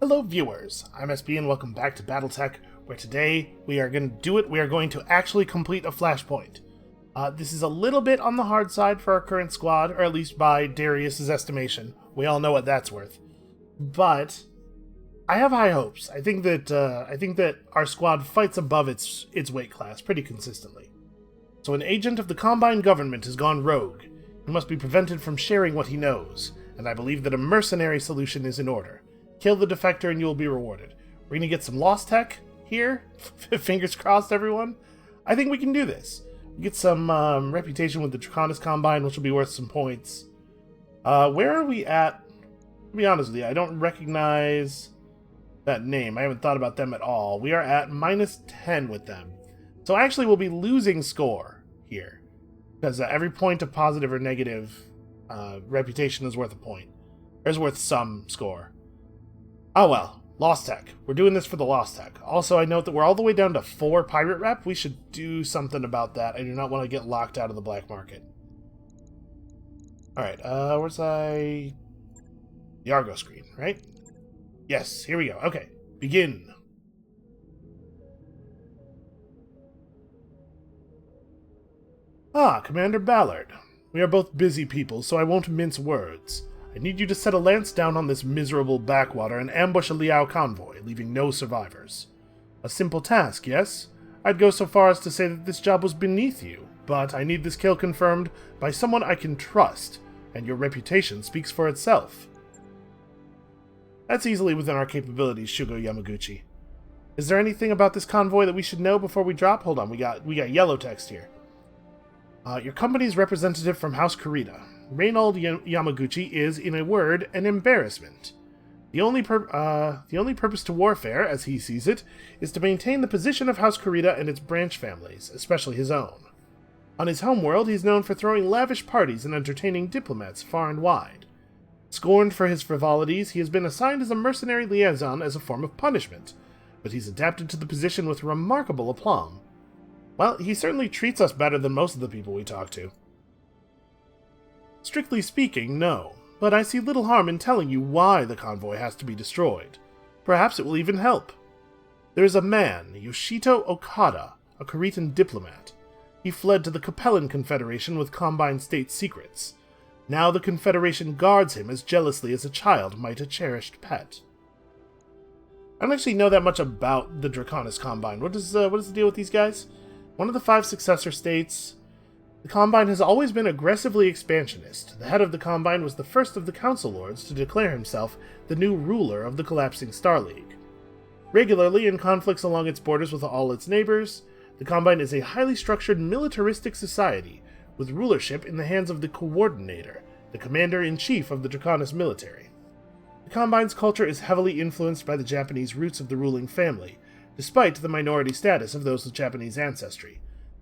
Hello viewers, I'm SB and welcome back to BattleTech, where today we are going to do it. We are going to actually complete a Flashpoint. This is a little bit on the hard side for our current squad, or at least by Darius's estimation. We all know what that's worth. But I have high hopes. I think that our squad fights above its weight class pretty consistently. So an agent of the Combine government has gone rogue. He must be prevented from sharing what he knows, and I believe that a mercenary solution is in order. Kill the Defector and you will be rewarded. We're going to get some lost tech here. Fingers crossed, everyone. I think we can do this. Get some reputation with the Draconis Combine, which will be worth some points. Where are we at? To be honest with you, I don't recognize that name. I haven't thought about them at all. We are at -10 with them. So actually we'll be losing score here. Because every point of positive or negative reputation is worth a point. Or is worth some score. Oh well, Lost Tech. We're doing this for the Lost Tech. Also, I note that we're all the way down to 4 pirate rep. We should do something about that. I do not want to get locked out of the black market. Alright, where's the Argo screen, right? Yes, here we go. Okay, begin. Ah, Commander Ballard. We are both busy people, so I won't mince words. I need you to set a lance down on this miserable backwater and ambush a Liao convoy, leaving no survivors. A simple task, yes? I'd go so far as to say that this job was beneath you, but I need this kill confirmed by someone I can trust, and your reputation speaks for itself. That's easily within our capabilities, Shugo Yamaguchi. Is there anything about this convoy that we should know before we drop? Hold on, we got yellow text here. Your company's representative from House Kurita. Reynald Yamaguchi is, in a word, an embarrassment. The only purpose to warfare, as he sees it, is to maintain the position of House Kurita and its branch families, especially his own. On his homeworld, he's known for throwing lavish parties and entertaining diplomats far and wide. Scorned for his frivolities, he has been assigned as a mercenary liaison as a form of punishment, but he's adapted to the position with remarkable aplomb. Well, he certainly treats us better than most of the people we talk to. Strictly speaking, no, but I see little harm in telling you why the convoy has to be destroyed. Perhaps it will even help. There is a man, Yoshito Okada, a Kuritan diplomat. He fled to the Capellan Confederation with Combine state secrets. Now the Confederation guards him as jealously as a child might a cherished pet. I don't actually know that much about the Draconis Combine. What is the deal with these guys? One of the 5 successor states. The Combine has always been aggressively expansionist. The head of the Combine was the first of the Council Lords to declare himself the new ruler of the collapsing Star League. Regularly in conflicts along its borders with all its neighbors, the Combine is a highly structured militaristic society, with rulership in the hands of the Coordinator, the Commander-in-Chief of the Draconis military. The Combine's culture is heavily influenced by the Japanese roots of the ruling family, despite the minority status of those with Japanese ancestry,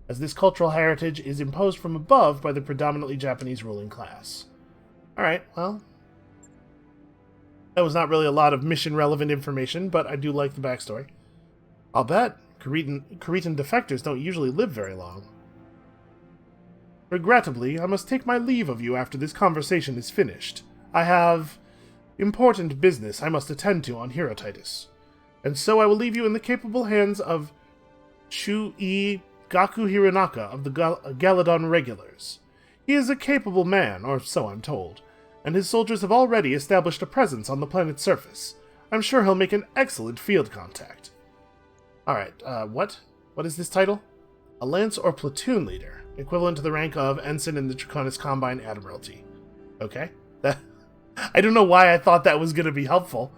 as this cultural heritage is imposed from above by the predominantly Japanese ruling class. Alright, well, that was not really a lot of mission-relevant information, but I do like the backstory. I'll bet Kuritan defectors don't usually live very long. Regrettably, I must take my leave of you after this conversation is finished. I have important business I must attend to on Herotitus, and so I will leave you in the capable hands of Shu-I Gaku Hironaka of the Galadon Regulars. He is a capable man, or so I'm told, and his soldiers have already established a presence on the planet's surface. I'm sure he'll make an excellent field contact. Alright, what? What is this title? A lance or platoon leader, equivalent to the rank of ensign in the Draconis Combine Admiralty. Okay. I don't know why I thought that was going to be helpful.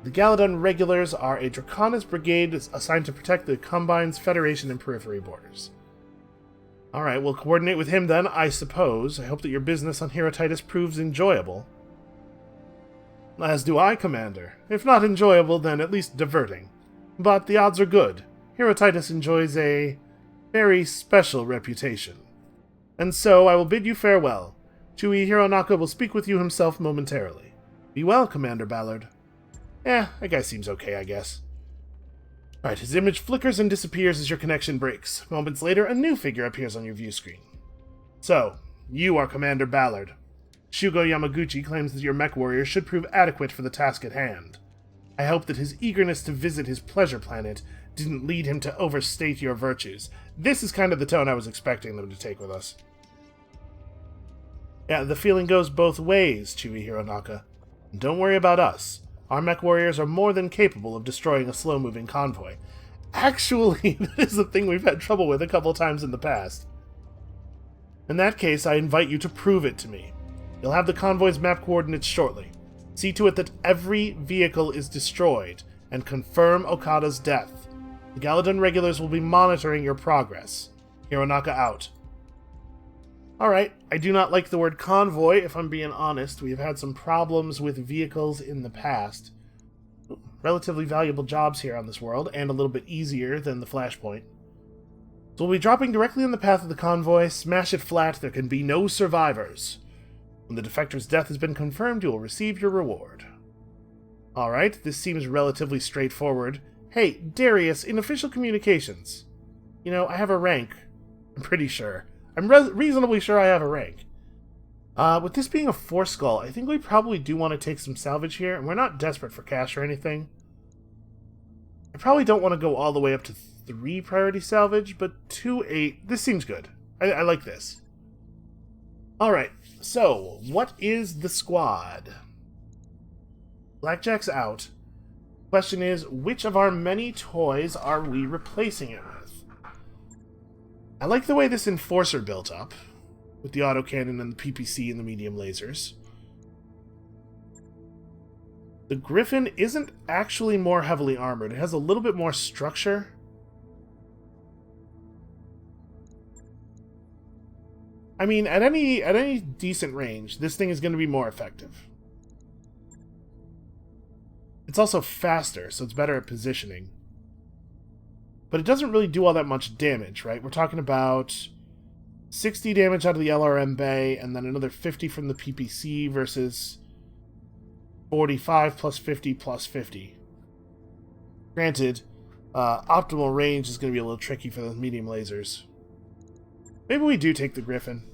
The Galadon Regulars are a Draconis brigade assigned to protect the Combine's Federation and periphery borders. Alright, we'll coordinate with him then, I suppose. I hope that your business on Herotitus proves enjoyable. As do I, Commander. If not enjoyable, then at least diverting. But the odds are good. Herotitus enjoys a very special reputation. And so I will bid you farewell. Shu-I Hironaka will speak with you himself momentarily. Be well, Commander Ballard. That guy seems okay, I guess. Alright, his image flickers and disappears as your connection breaks. Moments later, a new figure appears on your view screen. So, you are Commander Ballard. Shugo Yamaguchi claims that your mech warrior should prove adequate for the task at hand. I hope that his eagerness to visit his pleasure planet didn't lead him to overstate your virtues. This is kind of the tone I was expecting them to take with us. Yeah, the feeling goes both ways, Chewie Hironaka. Don't worry about us. Our mech warriors are more than capable of destroying a slow-moving convoy. Actually, that is the thing we've had trouble with a couple times in the past. In that case, I invite you to prove it to me. You'll have the convoy's map coordinates shortly. See to it that every vehicle is destroyed, and confirm Okada's death. The Galadon regulars will be monitoring your progress. Hironaka out. Alright, I do not like the word convoy, if I'm being honest. We've had some problems with vehicles in the past. Relatively valuable jobs here on this world, and a little bit easier than the Flashpoint. So we'll be dropping directly in the path of the convoy. Smash it flat, there can be no survivors. When the Defector's death has been confirmed, you will receive your reward. Alright, this seems relatively straightforward. Hey, Darius, in official communications. You know, I have a rank. I'm pretty sure. I'm reasonably sure I have a rank. With this being a 4-skull, I think we probably do want to take some salvage here, and we're not desperate for cash or anything. I probably don't want to go all the way up to 3 priority salvage, but 2-8, this seems good. I like this. Alright, so, what is the squad? Blackjack's out. Question is, which of our many toys are we replacing it with? I like the way this Enforcer built up, with the autocannon and the PPC and the medium lasers. The Griffin isn't actually more heavily armored. It has a little bit more structure. I mean, at any decent range, this thing is going to be more effective. It's also faster, so it's better at positioning. But it doesn't really do all that much damage, right? We're talking about 60 damage out of the LRM Bay, and then another 50 from the PPC versus 45 plus 50 plus 50. Granted, optimal range is going to be a little tricky for those medium lasers. Maybe we do take the Griffin.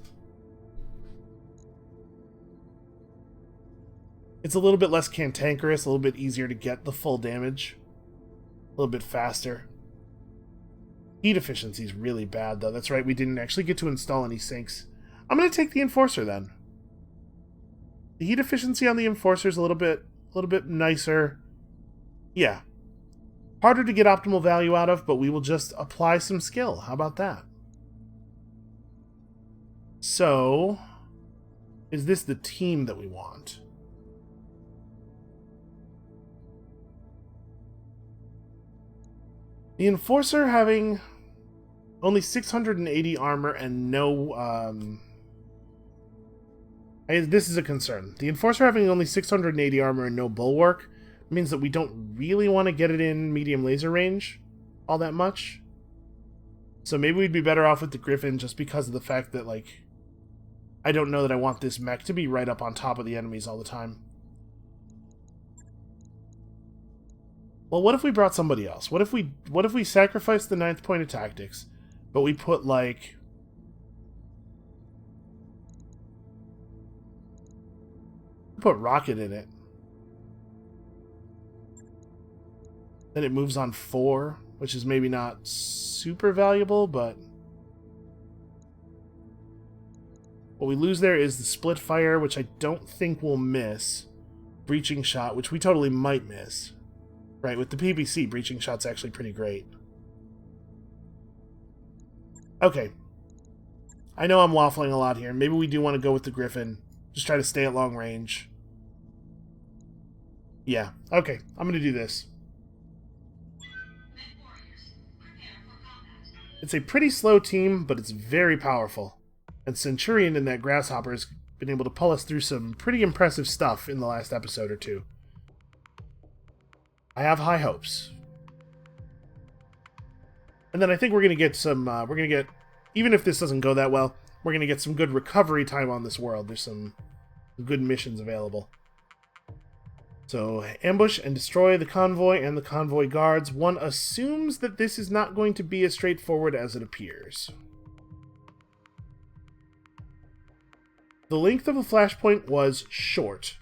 It's a little bit less cantankerous, a little bit easier to get the full damage. A little bit faster. Heat efficiency is really bad, though. That's right, we didn't actually get to install any sinks. I'm going to take the Enforcer, then. The heat efficiency on the Enforcer is a little bit nicer. Yeah. Harder to get optimal value out of, but we will just apply some skill. How about that? So, is this the team that we want? The Enforcer having only 680 armor and no, this is a concern. The Enforcer having only 680 armor and no bulwark means that we don't really want to get it in medium laser range all that much. So maybe we'd be better off with the Griffin just because of the fact that, like, I don't know that I want this mech to be right up on top of the enemies all the time. Well, what if we brought somebody else? What if we sacrificed the 9th point of tactics, but we put, like, put Rocket in it. Then it moves on 4, which is maybe not super valuable, but what we lose there is the split fire, which I don't think we'll miss. Breaching shot, which we totally might miss. Right, with the PPC, breaching shot's actually pretty great. Okay. I know I'm waffling a lot here. Maybe we do want to go with the Griffin. Just try to stay at long range. Yeah, okay. I'm going to do this. It's a pretty slow team, but it's very powerful. And Centurion in that Grasshopper has been able to pull us through some pretty impressive stuff in the last episode or two. I have high hopes. And then I think we're going to get some, even if this doesn't go that well, we're going to get some good recovery time on this world. There's some good missions available. So, ambush and destroy the convoy and the convoy guards. One assumes that this is not going to be as straightforward as it appears. The length of the flashpoint was short,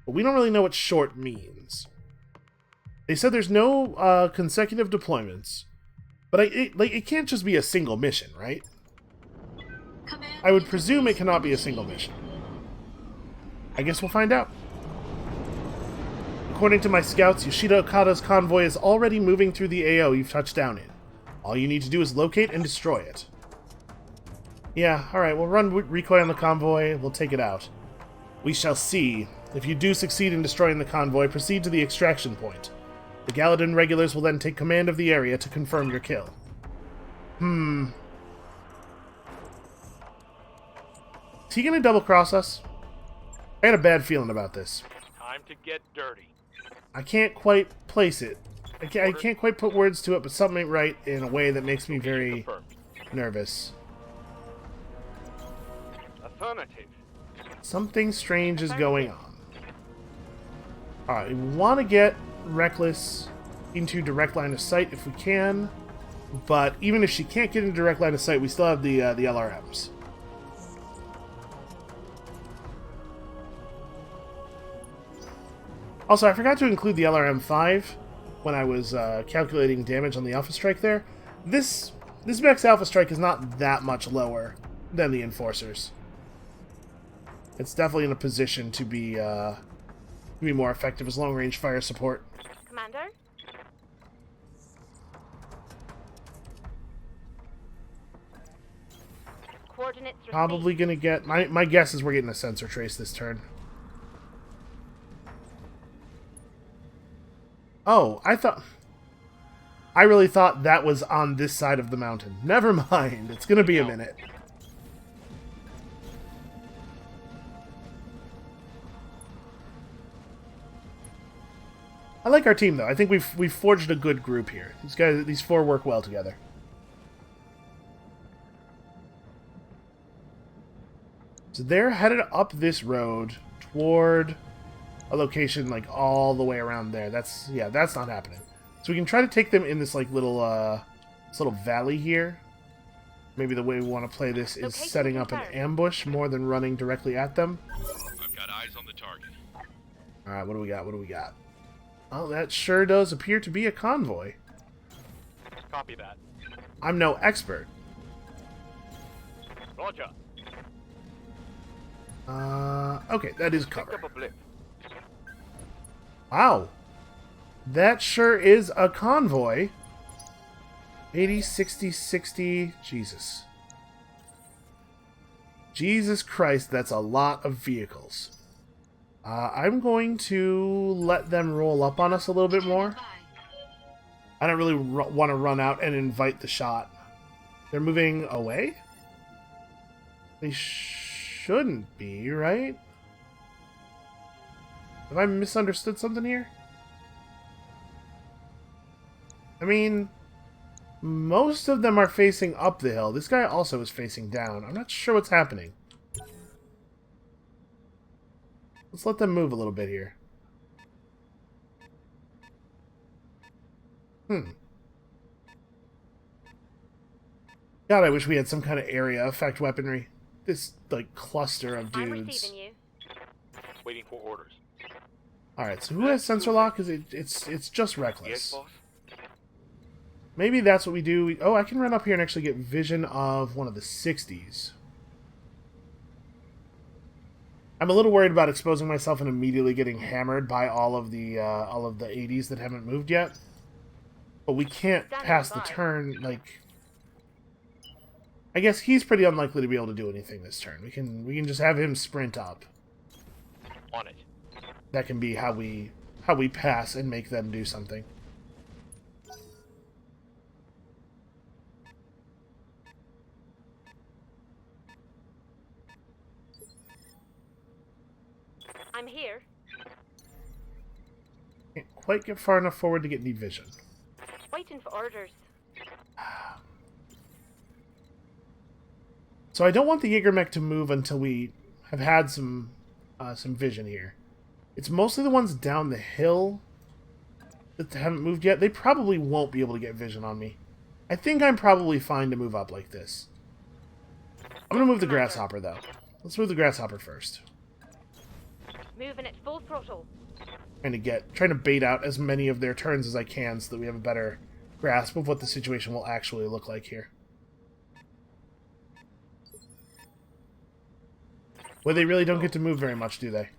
but we don't really know what short means. They said there's no consecutive deployments, but it can't just be a single mission, right? I would presume it cannot be a single mission. I guess we'll find out. According to my scouts, Yoshida Okada's convoy is already moving through the AO you've touched down in. All you need to do is locate and destroy it. Yeah, alright, we'll run recoil on the convoy, we'll take it out. We shall see. If you do succeed in destroying the convoy, proceed to the extraction point. The Gallatin regulars will then take command of the area to confirm your kill. Is he gonna double-cross us? I had a bad feeling about this. Time to get dirty. I can't quite place it. I can't quite put words to it, but something ain't right in a way that makes me very nervous. Affirmative. Something strange is going on. Alright, we want to get Reckless into direct line of sight if we can, but even if she can't get into direct line of sight, we still have the LRMs. Also, I forgot to include the LRM-5 when I was calculating damage on the Alpha Strike there. This Mech's Alpha Strike is not that much lower than the Enforcers. It's definitely in a position to be more effective as long-range fire support. Commander? Coordinates received. Probably gonna get... My guess is we're getting a sensor trace this turn. Oh, I really thought that was on this side of the mountain. Never mind. It's gonna be a minute. I like our team, though. I think we've forged a good group here. These four work well together. So they're headed up this road toward a location like all the way around there. That's not happening. So we can try to take them in this like little valley here. Maybe the way we want to play this is setting up an ambush more than running directly at them. I've got eyes on the target. All right, what do we got? What do we got? Oh, that sure does appear to be a convoy. Copy that. I'm no expert. Roger. Okay, that is Picked cover. up a blip. Wow. That sure is a convoy. 80, 60, 60... Jesus. Jesus Christ, that's a lot of vehicles. I'm going to let them roll up on us a little bit more. I don't really want to run out and invite the shot. They're moving away? They shouldn't be, right? Have I misunderstood something here? I mean, most of them are facing up the hill. This guy also is facing down. I'm not sure what's happening. Let's let them move a little bit here. God, I wish we had some kind of area effect weaponry. This, like, cluster of dudes. I'm receiving you. Waiting for orders. Alright, so who has sensor lock? It's just Reckless. Yes, boss. Maybe that's what we do. Oh, I can run up here and actually get vision of one of the 60s. I'm a little worried about exposing myself and immediately getting hammered by all of the 80s that haven't moved yet. But we can't pass the turn, like... I guess he's pretty unlikely to be able to do anything this turn. We can just have him sprint up. On it. That can be how we pass and make them do something. I'm here. Can't quite get far enough forward to get any vision. Waiting for orders. So I don't want the Jägermech to move until we have had some vision here. It's mostly the ones down the hill that haven't moved yet. They probably won't be able to get vision on me. I think I'm probably fine to move up like this. I'm going to move the Grasshopper, though. let's move the grasshopper first. Moving at full throttle. Trying to bait out as many of their turns as I can so that we have a better grasp of what the situation will actually look like here. Well, they really don't get to move very much, do they?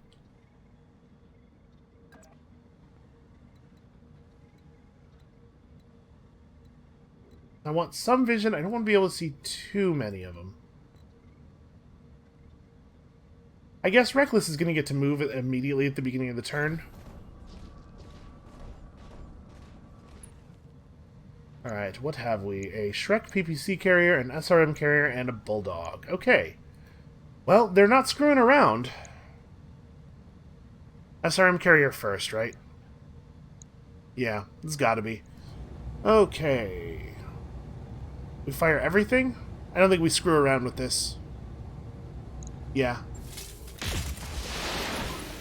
I want some vision. I don't want to be able to see too many of them. I guess Reckless is going to get to move immediately at the beginning of the turn. Alright, what have we? A Shrek PPC carrier, an SRM carrier, and a Bulldog. Okay. Well, they're not screwing around. SRM carrier first, right? Yeah, it's gotta be. Okay. We fire everything? I don't think we screw around with this. Yeah.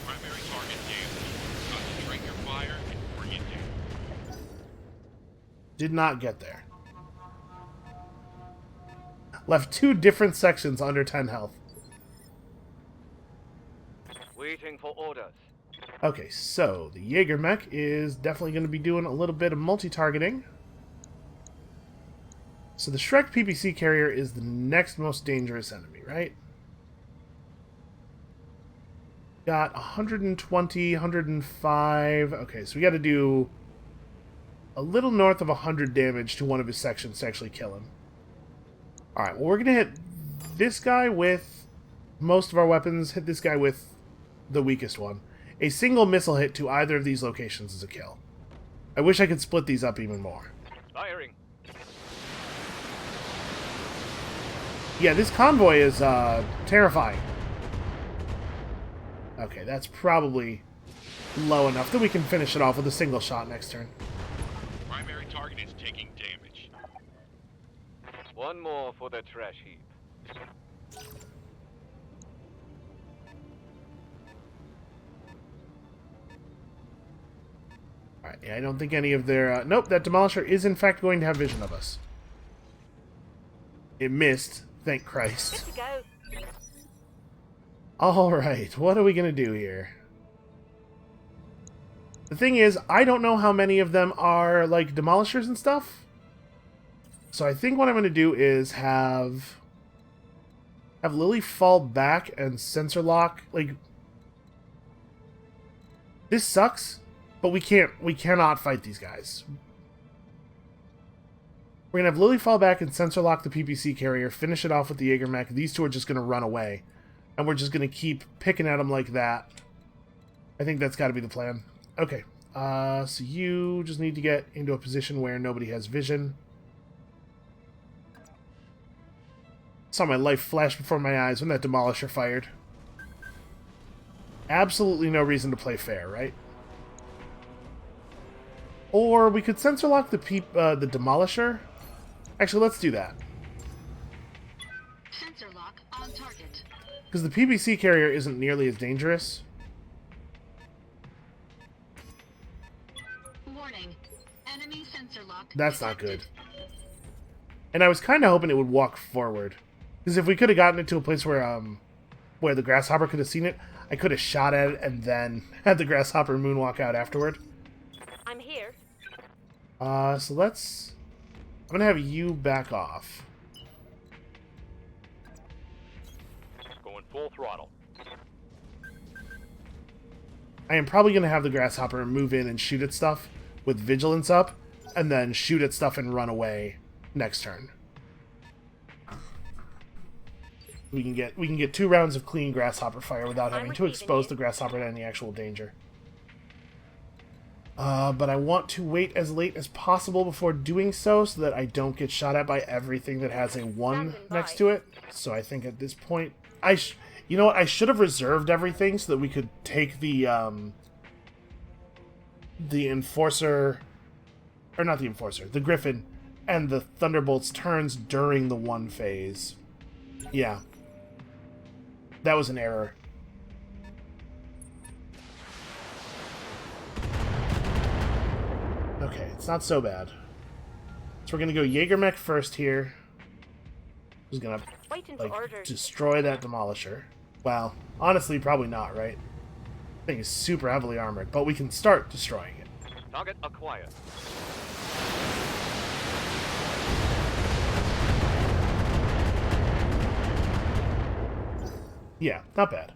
Primary target damage. Concentrate your fire and bring it down. Did not get there. Left 2 different sections under 10 health. Waiting for orders. Okay, so the Jaeger mech is definitely going to be doing a little bit of multi-targeting. So the Shrek PPC carrier is the next most dangerous enemy, right? Got 120, 105. Okay, so we got to do a little north of 100 damage to one of his sections to actually kill him. Alright, well, we're going to hit this guy with most of our weapons, hit this guy with the weakest one. A single missile hit to either of these locations is a kill. I wish I could split these up even more. Firing. Yeah, this convoy is terrifying. Okay, that's probably low enough that we can finish it off with a single shot next turn. Primary target is taking damage. One more for the trash heap. Alright, yeah, I don't think any of their... nope, that Demolisher is in fact going to have vision of us. It missed, thank Christ. Good to go. Alright, what are we going to do here? The thing is, I don't know how many of them are, like, Demolishers and stuff. So I think what I'm going to do is have Lily fall back and sensor lock. Like, this sucks, but we cannot fight these guys. We're going to have Lily fall back and sensor lock the PPC carrier, finish it off with the Jaeger mech. These two are just going to run away. And we're just going to keep picking at them like that. I think that's got to be the plan. Okay. So you just need to get into a position where nobody has vision. Saw my life flash before my eyes when that Demolisher fired. Absolutely no reason to play fair, right? Or we could sensor lock the Demolisher. Actually, let's do that. Sensor lock on target. Because the PPC carrier isn't nearly as dangerous. Warning. Enemy sensor lock. That's not detected. good. And I was kind of hoping it would walk forward. Because if we could have gotten it to a place where the Grasshopper could have seen it, I could have shot at it and then had the Grasshopper moonwalk out afterward. I'm here. So let's... I'm going to have you back off. Going full throttle. I am probably going to have the Grasshopper move in and shoot at stuff with Vigilance up, and then shoot at stuff and run away next turn. We can get 2 rounds of clean Grasshopper fire without having to expose the Grasshopper to any actual danger. But I want to wait as late as possible before doing so that I don't get shot at by everything that has a 1 next to it. So I think at this point, you know what? I should have reserved everything so that we could take the Enforcer, or not the Enforcer, the Griffin, and the Thunderbolt's turns during the 1 phase. Yeah. That was an error. Okay, it's not so bad. So we're gonna go Jaeger mech first here. Who's gonna Waiting for orders. destroy that Demolisher. Well, honestly, probably not, right? Thing is super heavily armored, but we can start destroying it. Target acquired. Yeah, not bad.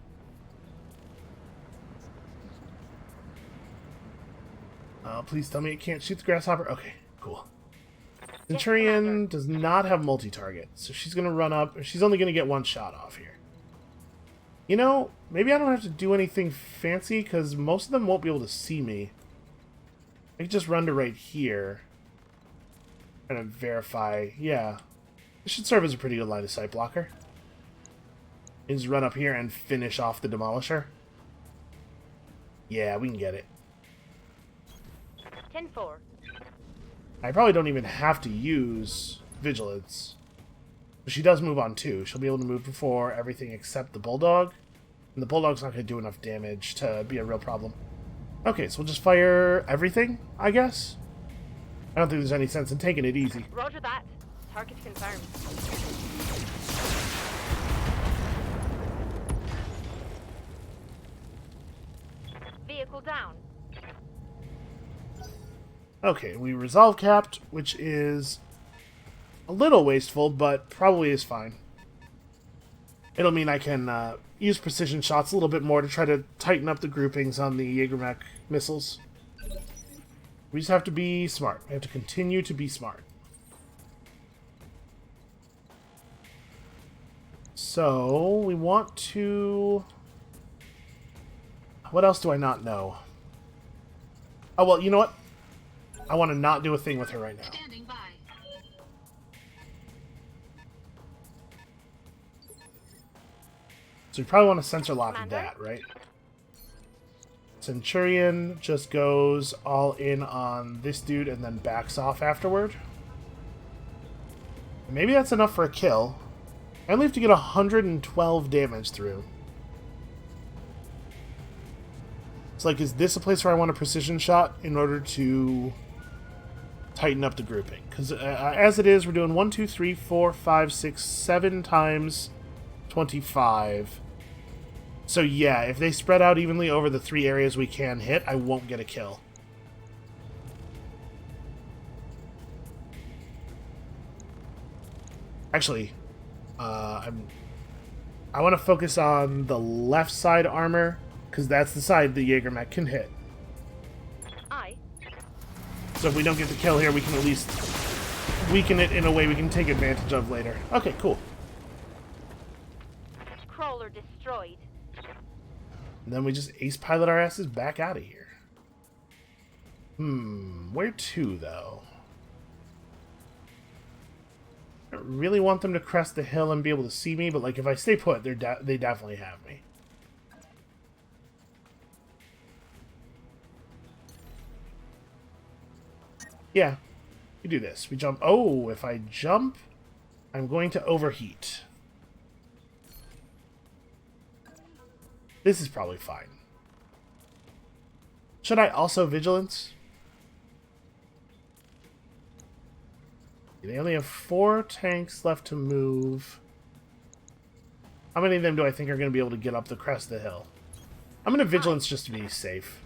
Please tell me it can't shoot the grasshopper. Okay, cool. Centurion does not have multi-target, so she's going to run up. She's only going to get one shot off here. You know, maybe I don't have to do anything fancy, because most of them won't be able to see me. I can just run to right here. Kind of verify. Yeah. This should serve as a pretty good line of sight blocker. Is run up here and finish off the Demolisher. Yeah, we can get it. 10-4. I probably don't even have to use Vigilance. But she does move on too. She'll be able to move before everything except the Bulldog. And the Bulldog's not going to do enough damage to be a real problem. Okay, so we'll just fire everything, I guess? I don't think there's any sense in taking it easy. Roger that. Target confirmed. Vehicle down. Okay, we resolve capped, which is a little wasteful, but probably is fine. It'll mean I can use precision shots a little bit more to try to tighten up the groupings on the Jägermech missiles. We just have to be smart. We have to continue to be smart. So, we want to... What else do I not know? Oh, well, you know what? I want to not do a thing with her right now. Standing by. So we probably want to sensor lock Commander? that, right? Centurion just goes all in on this dude and then backs off afterward. Maybe that's enough for a kill. I only have to get 112 damage through. It's like, is this a place where I want a precision shot in order to tighten up the grouping? Because as it is, we're doing 1, 2, 3, 4, 5, 6, 7 times 25. So yeah, if they spread out evenly over the 3 areas we can hit, I won't get a kill. Actually, I want to focus on the left side armor, because that's the side the Jägermech can hit. Aye. So if we don't get the kill here, we can at least weaken it in a way we can take advantage of later. Okay, cool. Crawler destroyed. And then we just ace pilot our asses back out of here. Where to, though? I don't really want them to crest the hill and be able to see me, but like if I stay put, they definitely have me. Yeah, we do this. We jump. Oh, if I jump, I'm going to overheat. This is probably fine. Should I also vigilance? They only have 4 tanks left to move. How many of them do I think are going to be able to get up the crest of the hill? I'm going to vigilance just to be safe.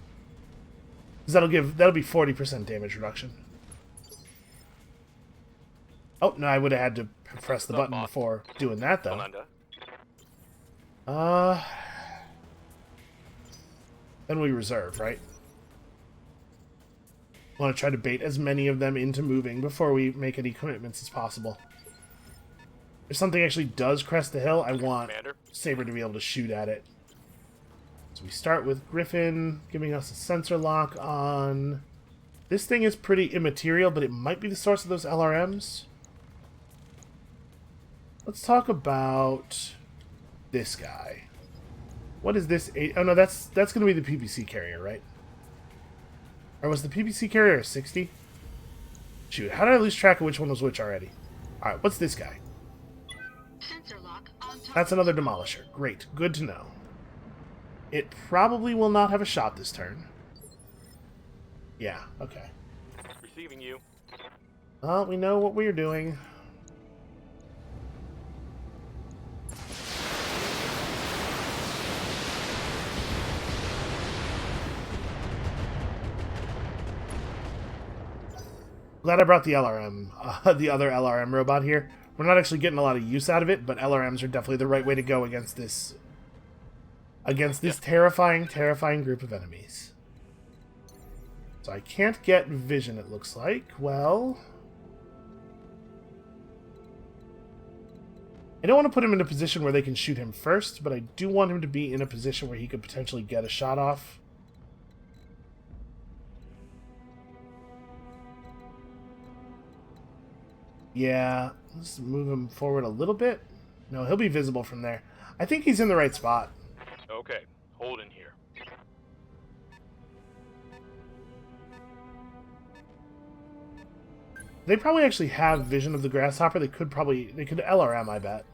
Because that'll be 40% damage reduction. Oh, no, I would have had to press the button before doing that, though. Then we reserve, right? Want to try to bait as many of them into moving before we make any commitments as possible. If something actually does crest the hill, I want Saber to be able to shoot at it. So we start with Griffin, giving us a sensor lock on... This thing is pretty immaterial, but it might be the source of those LRMs. Let's talk about this guy. What is this? Oh no, that's going to be the PPC carrier, right? Or was the PPC carrier a 60? Shoot, how did I lose track of which one was which already? Alright, what's this guy? Sensor lock on target. That's another Demolisher. Great, good to know. It probably will not have a shot this turn. Yeah, okay. Receiving you. Well, we know what we're doing. Glad I brought the LRM, the other LRM robot here. We're not actually getting a lot of use out of it, but LRMs are definitely the right way to go against this terrifying, terrifying group of enemies. So I can't get vision, it looks like. Well, I don't want to put him in a position where they can shoot him first, but I do want him to be in a position where he could potentially get a shot off. Yeah, let's move him forward a little bit. No, he'll be visible from there. I think he's in the right spot. Okay, hold in here. They probably actually have vision of the grasshopper. They could LRM, I bet.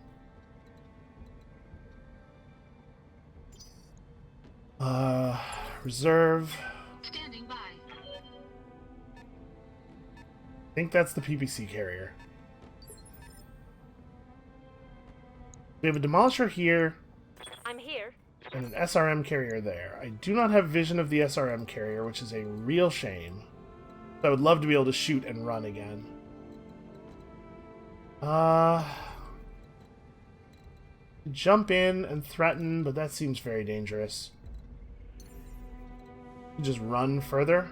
Reserve. Standing by. I think that's the PPC carrier. We have a demolisher here. I'm here. And an SRM carrier there. I do not have vision of the SRM carrier, which is a real shame. I would love to be able to shoot and run again. Jump in and threaten, but that seems very dangerous. Just run further.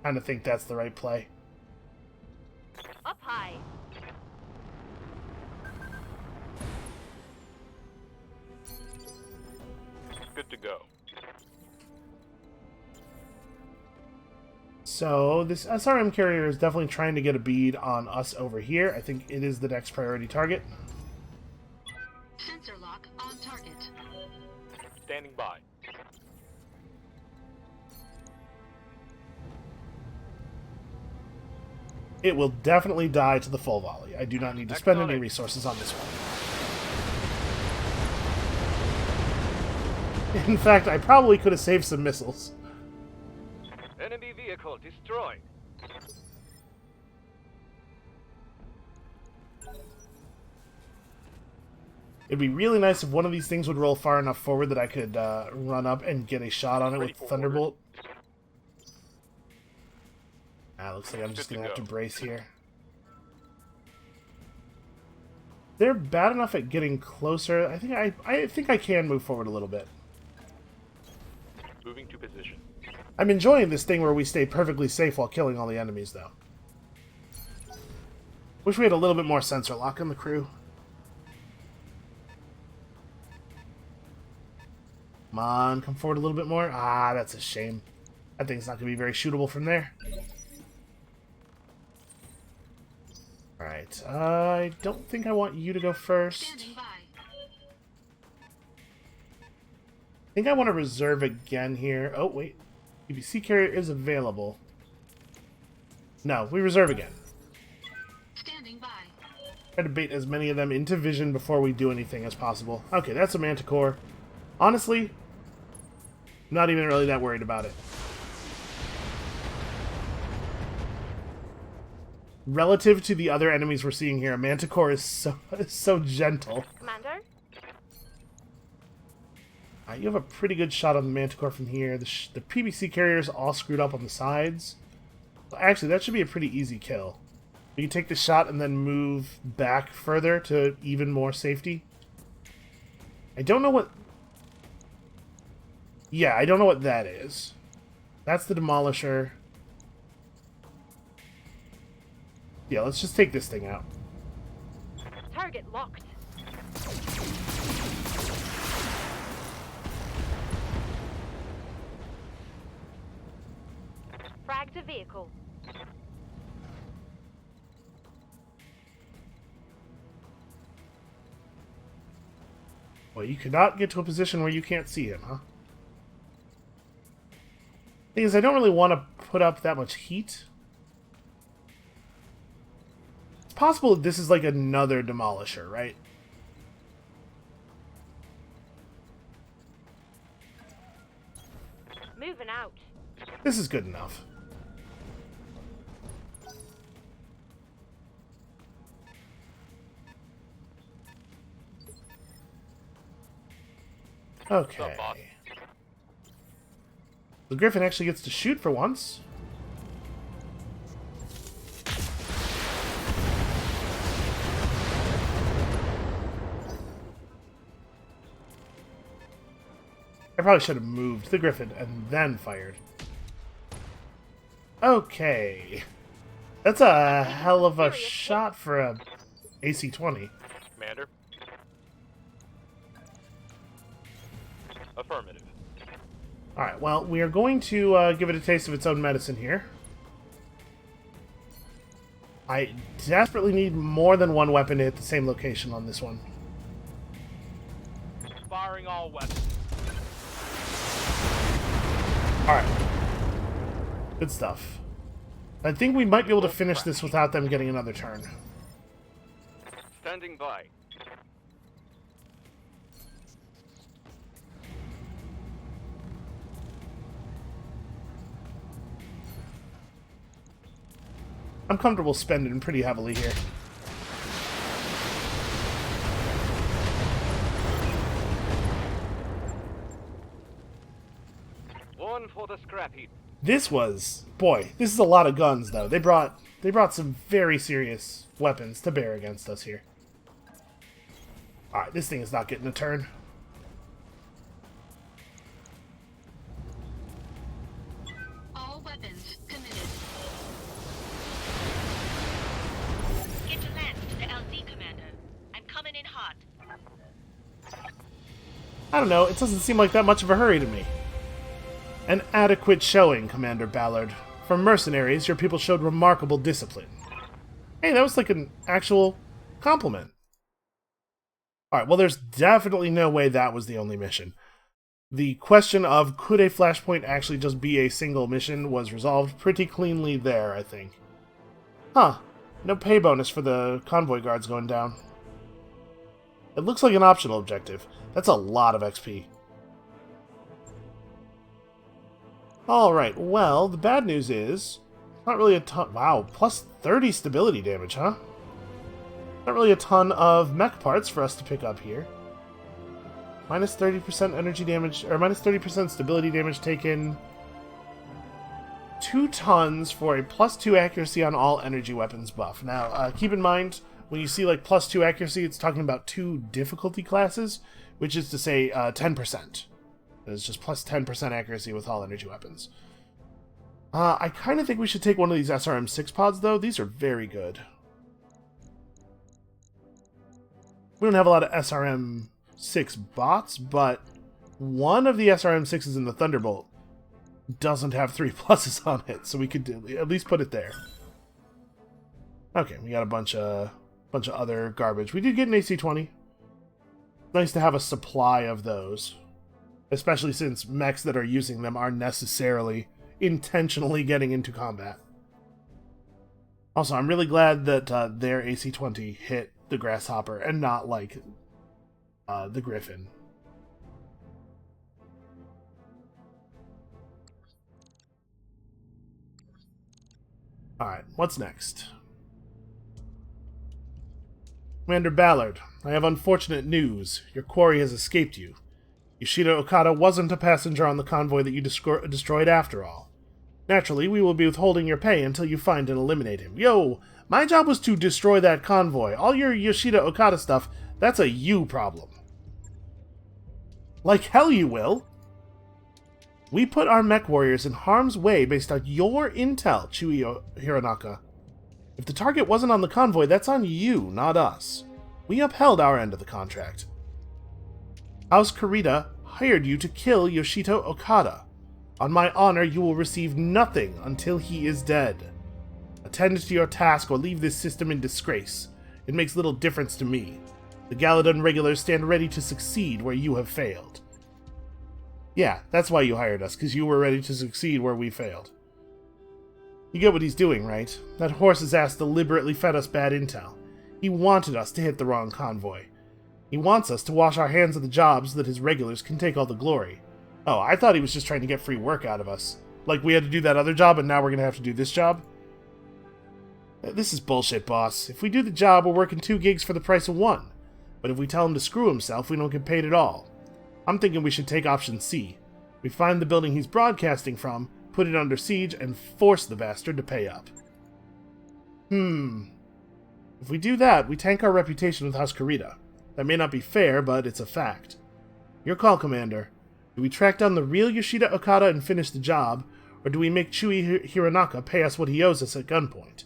Kind of think that's the right play. Up high. Good to go. So this SRM carrier is definitely trying to get a bead on us over here. I think it is the next priority target. Sensor lock on target. Standing by. It will definitely die to the full volley. I do not need to spend any resources on this one. In fact, I probably could have saved some missiles. Enemy vehicle destroyed. It'd be really nice if one of these things would roll far enough forward that I could run up and get a shot on it with Thunderbolt. Looks like I'm just going to have to brace here. They're bad enough at getting closer. I think I can move forward a little bit. Moving to position. I'm enjoying this thing where we stay perfectly safe while killing all the enemies, though. Wish we had a little bit more sensor lock in the crew. Come on, come forward a little bit more. Ah, that's a shame. That thing's not going to be very shootable from there. Alright, I don't think I want you to go first. Standing by. I think I want to reserve again here. Oh, wait. PPC carrier is available. No, we reserve again. Standing by. Try to bait as many of them into vision before we do anything as possible. Okay, that's a Manticore. Honestly, not even really that worried about it. Relative to the other enemies we're seeing here, a Manticore is so gentle. Commander? You have a pretty good shot on the Manticore from here. The PBC carrier is all screwed up on the sides. Well, actually, that should be a pretty easy kill. You can take the shot and then move back further to even more safety. I don't know what... Yeah, I don't know what that is. That's the Demolisher. Yeah, let's just take this thing out. Target locked. Fragged a vehicle. Well, you cannot get to a position where you can't see him, huh? Thing is, I don't really want to put up that much heat. It's possible that this is like another Demolisher, right? Moving out. This is good enough. Okay. The Griffin actually gets to shoot for once. I probably should have moved the Griffin and then fired. Okay. That's a hell of a shot for a AC-20. Commander. Affirmative. Alright, well, we are going to give it a taste of its own medicine here. I desperately need more than one weapon to hit the same location on this one. Firing all weapons. Alright. Good stuff. I think we might be able to finish this without them getting another turn. Standing by. I'm comfortable spending pretty heavily here. One for the scrap heap. This was... Boy, this is a lot of guns, though. They brought some very serious weapons to bear against us here. Alright, this thing is not getting a turn. All weapons committed. Get to land to the LZ, Commander. I'm coming in hot. I don't know, it doesn't seem like that much of a hurry to me. An adequate showing, Commander Ballard. For mercenaries, your people showed remarkable discipline. Hey, that was like an actual compliment. Alright, well there's definitely no way that was the only mission. The question of could a Flashpoint actually just be a single mission was resolved pretty cleanly there, I think. Huh. No pay bonus for the convoy guards going down. It looks like an optional objective. That's a lot of XP. Alright, well, the bad news is... not really a ton... Wow, plus 30 stability damage, huh? Not really a ton of mech parts for us to pick up here. Minus 30% energy damage... or minus 30% stability damage taken... 2 tons for a plus 2 accuracy on all energy weapons buff. Now, keep in mind, when you see like plus 2 accuracy, it's talking about 2 difficulty classes, which is to say 10%. It's just plus 10% accuracy with all energy weapons. I kind of think we should take one of these SRM-6 pods, though. These are very good. We don't have a lot of SRM-6 bots, but one of the SRM-6s in the Thunderbolt doesn't have 3 pluses on it, so we could at least put it there. Okay, we got a bunch of other garbage. We did get an AC-20. Nice to have a supply of those. Especially since mechs that are using them are necessarily intentionally getting into combat. Also, I'm really glad that their AC-20 hit the Grasshopper and not, like, the Griffin. Alright, what's next? Commander Ballard, I have unfortunate news. Your quarry has escaped you. Yoshida Okada wasn't a passenger on the convoy that you destroyed after all. Naturally, we will be withholding your pay until you find and eliminate him. Yo, my job was to destroy that convoy. All your Yoshida Okada stuff, that's a you problem. Like hell you will. We put our mech warriors in harm's way based on your intel, Chuyo Hironaka. If the target wasn't on the convoy, that's on you, not us. We upheld our end of the contract. House Kurita hired you to kill Yoshito Okada. On my honor, you will receive nothing until he is dead. Attend to your task or leave this system in disgrace. It makes little difference to me. The Galadon regulars stand ready to succeed where you have failed. Yeah, that's why you hired us, because you were ready to succeed where we failed. You get what he's doing, right? That horse's ass deliberately fed us bad intel. He wanted us to hit the wrong convoy. He wants us to wash our hands of the jobs so that his regulars can take all the glory. Oh, I thought he was just trying to get free work out of us. Like we had to do that other job and now we're going to have to do this job? This is bullshit, boss. If we do the job, we're working 2 gigs for the price of 1. But if we tell him to screw himself, we don't get paid at all. I'm thinking we should take option C. We find the building he's broadcasting from, put it under siege, and force the bastard to pay up. If we do that, we tank our reputation with House Kurita. That may not be fair, but it's a fact. Your call, Commander. Do we track down the real Yoshida Okada and finish the job, or do we make Chuy Hironaka pay us what he owes us at gunpoint?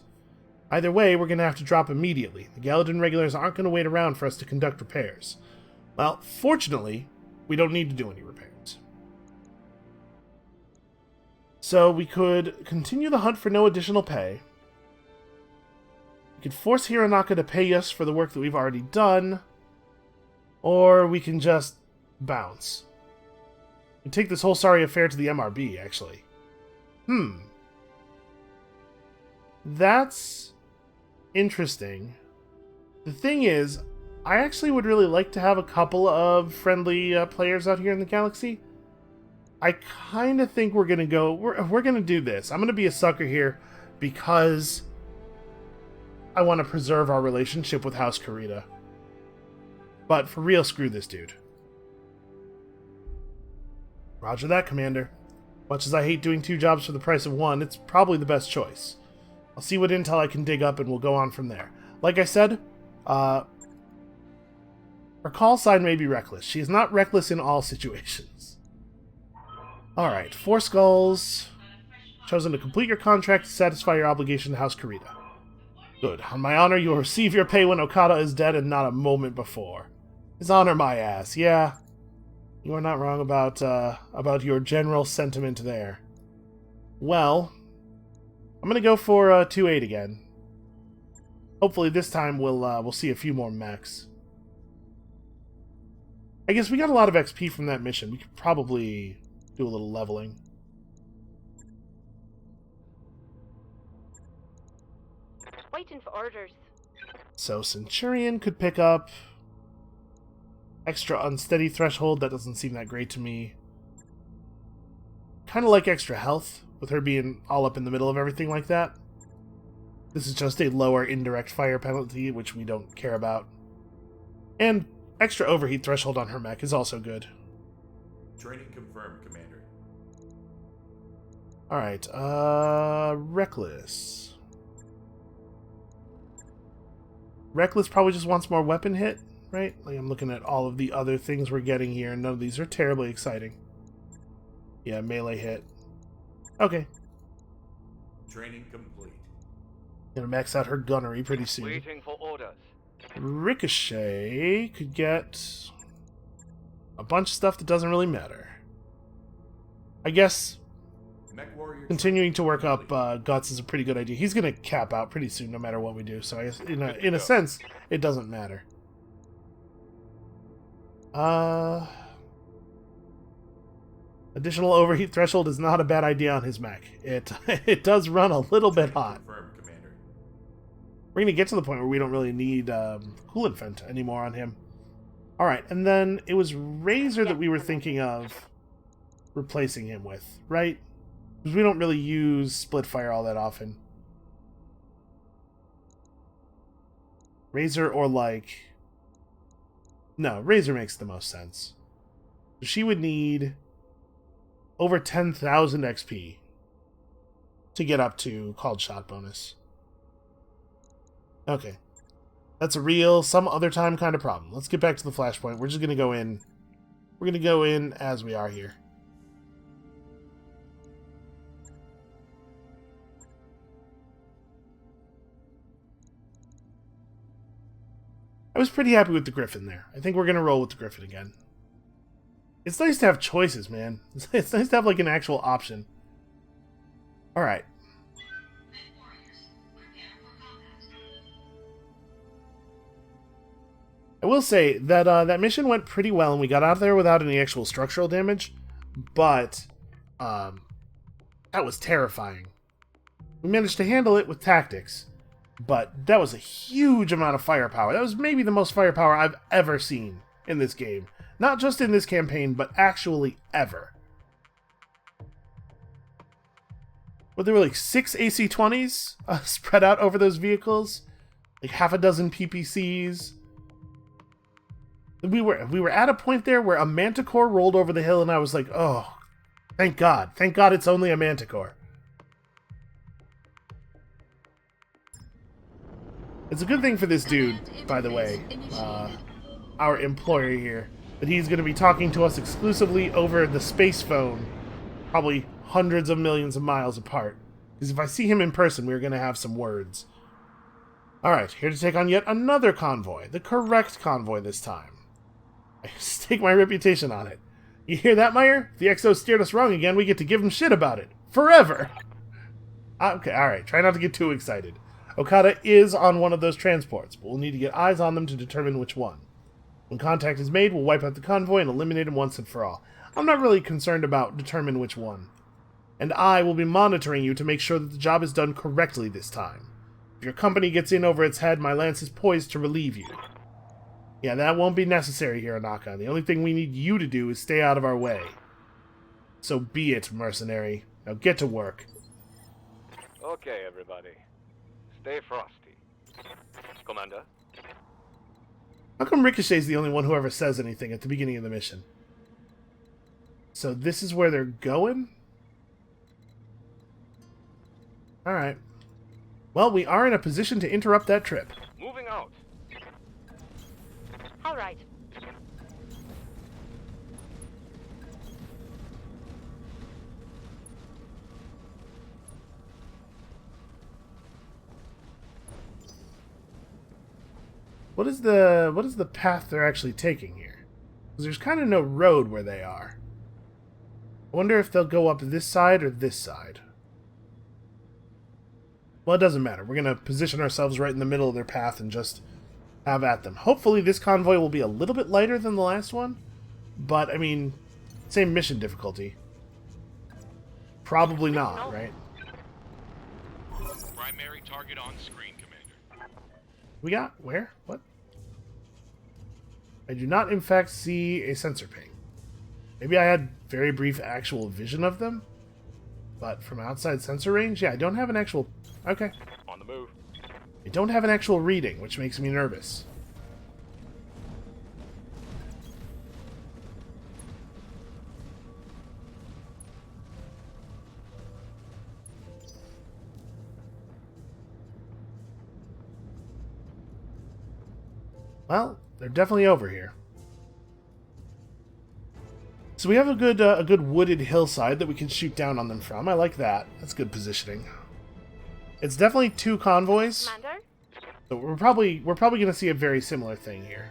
Either way, we're going to have to drop immediately. The Galadin regulars aren't going to wait around for us to conduct repairs. Well, fortunately, we don't need to do any repairs. So we could continue the hunt for no additional pay. We could force Hironaka to pay us for the work that we've already done, or we can just bounce. And take this whole sorry affair to the MRB, actually. That's interesting. The thing is, I actually would really like to have a couple of friendly players out here in the galaxy. I kind of think we're gonna go. We're gonna do this. I'm gonna be a sucker here because I want to preserve our relationship with House Kurita. But for real, screw this dude. Roger that, Commander. Much as I hate doing 2 jobs for the price of 1, it's probably the best choice. I'll see what intel I can dig up and we'll go on from there. Like I said, her call sign may be reckless. She is not reckless in all situations. Alright, 4 skulls. Chosen to complete your contract to satisfy your obligation to House Kurita. Good. On my honor, you will receive your pay when Okada is dead and not a moment before. His honor, my ass. Yeah, you are not wrong about your general sentiment there. Well, I'm gonna go for 2-8 again. Hopefully this time we'll see a few more mechs. I guess we got a lot of XP from that mission. We could probably do a little leveling. Waiting for orders. So Centurion could pick up extra unsteady threshold. That doesn't seem that great to me. Kind of like extra health, with her being all up in the middle of everything like that. This is just a lower indirect fire penalty, which we don't care about. And extra overheat threshold on her mech is also good. Training confirmed, Commander. Alright, Reckless. Reckless probably just wants more weapon hit, right? Like, I'm looking at all of the other things we're getting here, and none of these are terribly exciting. Yeah, melee hit. Okay. Training complete. Gonna max out her gunnery pretty soon. Waiting for orders. Ricochet could get a bunch of stuff that doesn't really matter. I guess Mech warrior continuing to work up Guts is a pretty good idea. He's gonna cap out pretty soon no matter what we do, so I guess in a sense, it doesn't matter. Additional overheat threshold is not a bad idea on his mech. It does run a little bit hot. confirmed, Commander. We're going to get to the point where we don't really need coolant vent anymore on him. Alright, and then it was Razor that we were thinking of replacing him with, right? Because we don't really use split fire all that often. Razor or like... No, Razor makes the most sense. She would need over 10,000 XP to get up to called shot bonus. Okay. That's a real, some other time kind of problem. Let's get back to the Flashpoint. We're just going to go in. We're going to go in as we are here. I was pretty happy with the Griffin there. I think we're going to roll with the Griffin again. It's nice to have choices, man. It's nice to have, like, an actual option. Alright. I will say that that mission went pretty well, and we got out of there without any actual structural damage. But, that was terrifying. We managed to handle it with tactics. But that was a huge amount of firepower. That was maybe the most firepower I've ever seen in this game. Not just in this campaign, but actually ever. Well, there were like 6 AC-20s spread out over those vehicles. Like half a dozen PPCs. We were at a point there where a Manticore rolled over the hill and I was like, oh, thank God. Thank God it's only a Manticore. It's a good thing for this dude, by the way, our employer here, that he's going to be talking to us exclusively over the space phone, probably hundreds of millions of miles apart. Because if I see him in person, we're going to have some words. Alright, here to take on yet another convoy. The correct convoy this time. I stake my reputation on it. You hear that, Meyer? If the XO steered us wrong again, we get to give him shit about it. Forever! Okay, alright, try not to get too excited. Okada is on one of those transports, but we'll need to get eyes on them to determine which one. When contact is made, we'll wipe out the convoy and eliminate him once and for all. I'm not really concerned about determine which one. And I will be monitoring you to make sure that the job is done correctly this time. If your company gets in over its head, my lance is poised to relieve you. Yeah, that won't be necessary here, Anaka. The only thing we need you to do is stay out of our way. So be it, mercenary. Now get to work. Okay, everybody. Stay frosty. Commander? How come Ricochet's the only one who ever says anything at the beginning of the mission? So this is where they're going? Alright. Well, we are in a position to interrupt that trip. Moving out. All right. What is the path they're actually taking here? Because there's kind of no road where they are. I wonder if they'll go up this side or this side. Well, it doesn't matter. We're going to position ourselves right in the middle of their path and just have at them. Hopefully this convoy will be a little bit lighter than the last one. But, I mean, same mission difficulty. Probably not, right? Primary target on screen, Commander. We got? Where? What? I do not, in fact, see a sensor ping. Maybe I had very brief actual vision of them? But from outside sensor range? Yeah, I don't have an actual... Okay. On the move. I don't have an actual reading, which makes me nervous. Well, they're definitely over here. So we have a good wooded hillside that we can shoot down on them from. I like that. That's good positioning. It's definitely two convoys. Commander? So we're probably going to see a very similar thing here.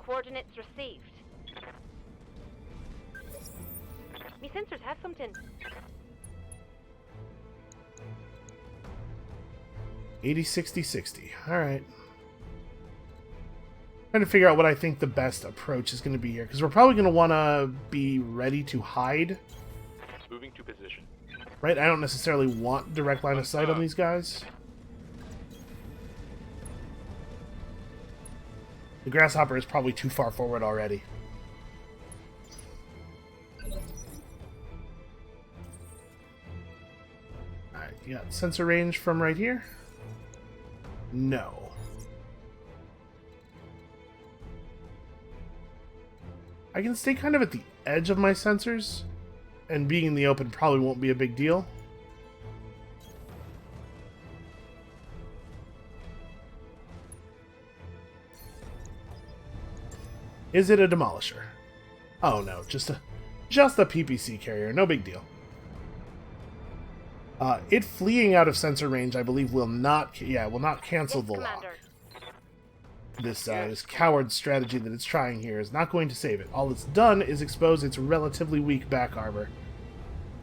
Coordinates received. Me sensors have something. 80, 60, 60. Alright. Trying to figure out what I think the best approach is going to be here. Because we're probably going to want to be ready to hide. Moving to position. Right? I don't necessarily want direct line of sight on these guys. The Grasshopper is probably too far forward already. Alright, you got sensor range from right here? No. I can stay kind of at the edge of my sensors, and being in the open probably won't be a big deal. Is it a demolisher? Oh no, just a PPC carrier, no big deal. It fleeing out of sensor range, I believe, will not cancel the lock. This coward strategy that it's trying here is not going to save it. All it's done is expose its relatively weak back armor.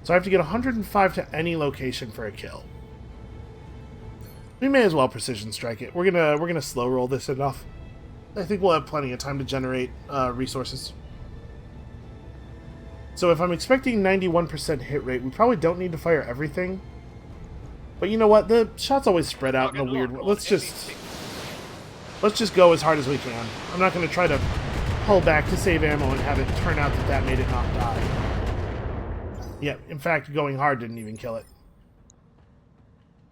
So I have to get 105 to any location for a kill. We may as well precision strike it. We're gonna slow roll this enough. I think we'll have plenty of time to generate resources. So if I'm expecting 91% hit rate, we probably don't need to fire everything. But you know what? The shots always spread out in a weird way. Let's just go as hard as we can. I'm not going to try to pull back to save ammo and have it turn out that made it not die. Yeah, in fact, going hard didn't even kill it.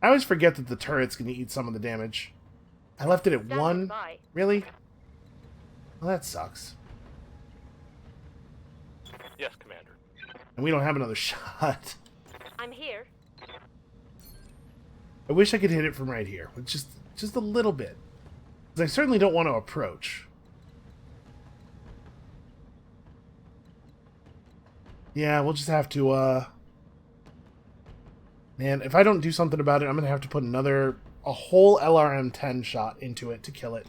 I always forget that the turret's going to eat some of the damage. I left it at 1? Really? Well, that sucks. Yes, Commander. And we don't have another shot. I'm here. I wish I could hit it from right here, with just a little bit. Because I certainly don't want to approach. Yeah, we'll just have to, Man, if I don't do something about it, I'm gonna have to put a whole LRM-10 shot into it to kill it.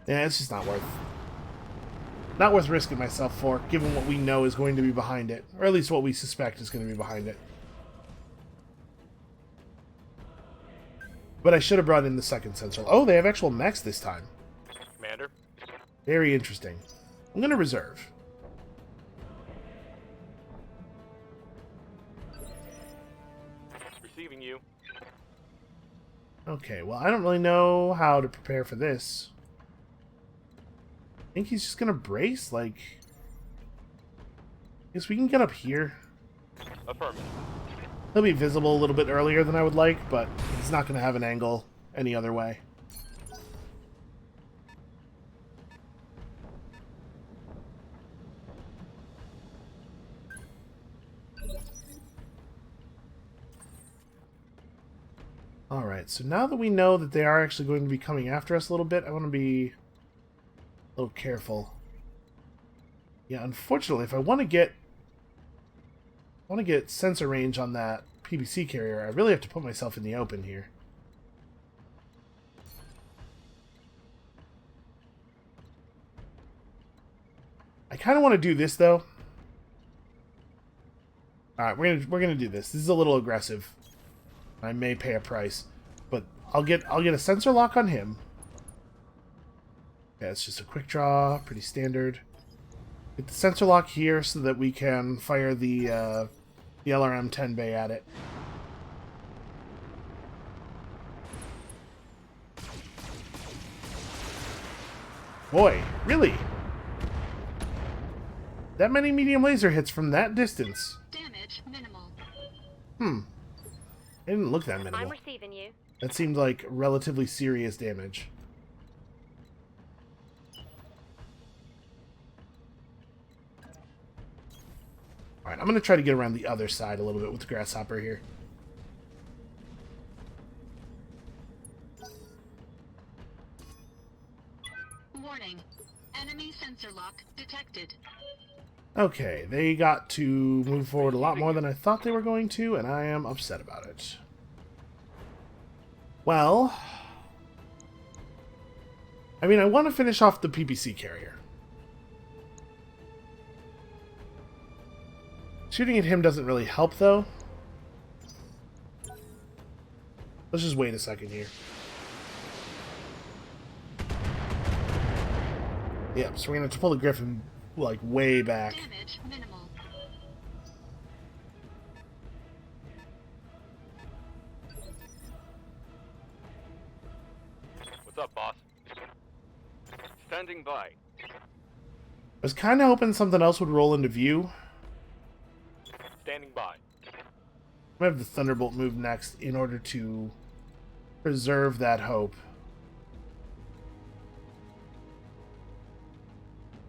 Yeah, it's just not worth risking myself for, given what we know is going to be behind it. Or at least what we suspect is going to be behind it. But I should have brought in the second sensor. Oh, they have actual mechs this time. Commander? Very interesting. I'm going to reserve. Receiving you. Okay, well, I don't really know how to prepare for this. I think he's just going to brace, like... I guess we can get up here. Affirmative. He'll be visible a little bit earlier than I would like, but he's not going to have an angle any other way. Alright, so now that we know that they are actually going to be coming after us a little bit, I want to be a little careful. Yeah, unfortunately, if I want to get sensor range on that PBC carrier, I really have to put myself in the open here. I kind of want to do this though. All right, we're gonna do this. This is a little aggressive. I may pay a price, but I'll get a sensor lock on him. Yeah, it's just a quick draw, pretty standard. Get the sensor lock here so that we can fire the LRM-10 bay at it. Boy, really? That many medium laser hits from that distance? Damage minimal. It didn't look that minimal. I'm receiving you. That seemed like relatively serious damage. Alright, I'm going to try to get around the other side a little bit with the grasshopper here. Warning. Enemy sensor lock detected. Okay, they got to move forward a lot more than I thought they were going to, and I am upset about it. Well, I mean, I want to finish off the PPC carrier. Shooting at him doesn't really help, though. Let's just wait a second here. Yep, so we're going to have to pull the Griffin, like, way back. Damage minimal. What's up, boss? Standing by. I was kind of hoping something else would roll into view. Standing by. I'm going to have the Thunderbolt move next in order to preserve that hope.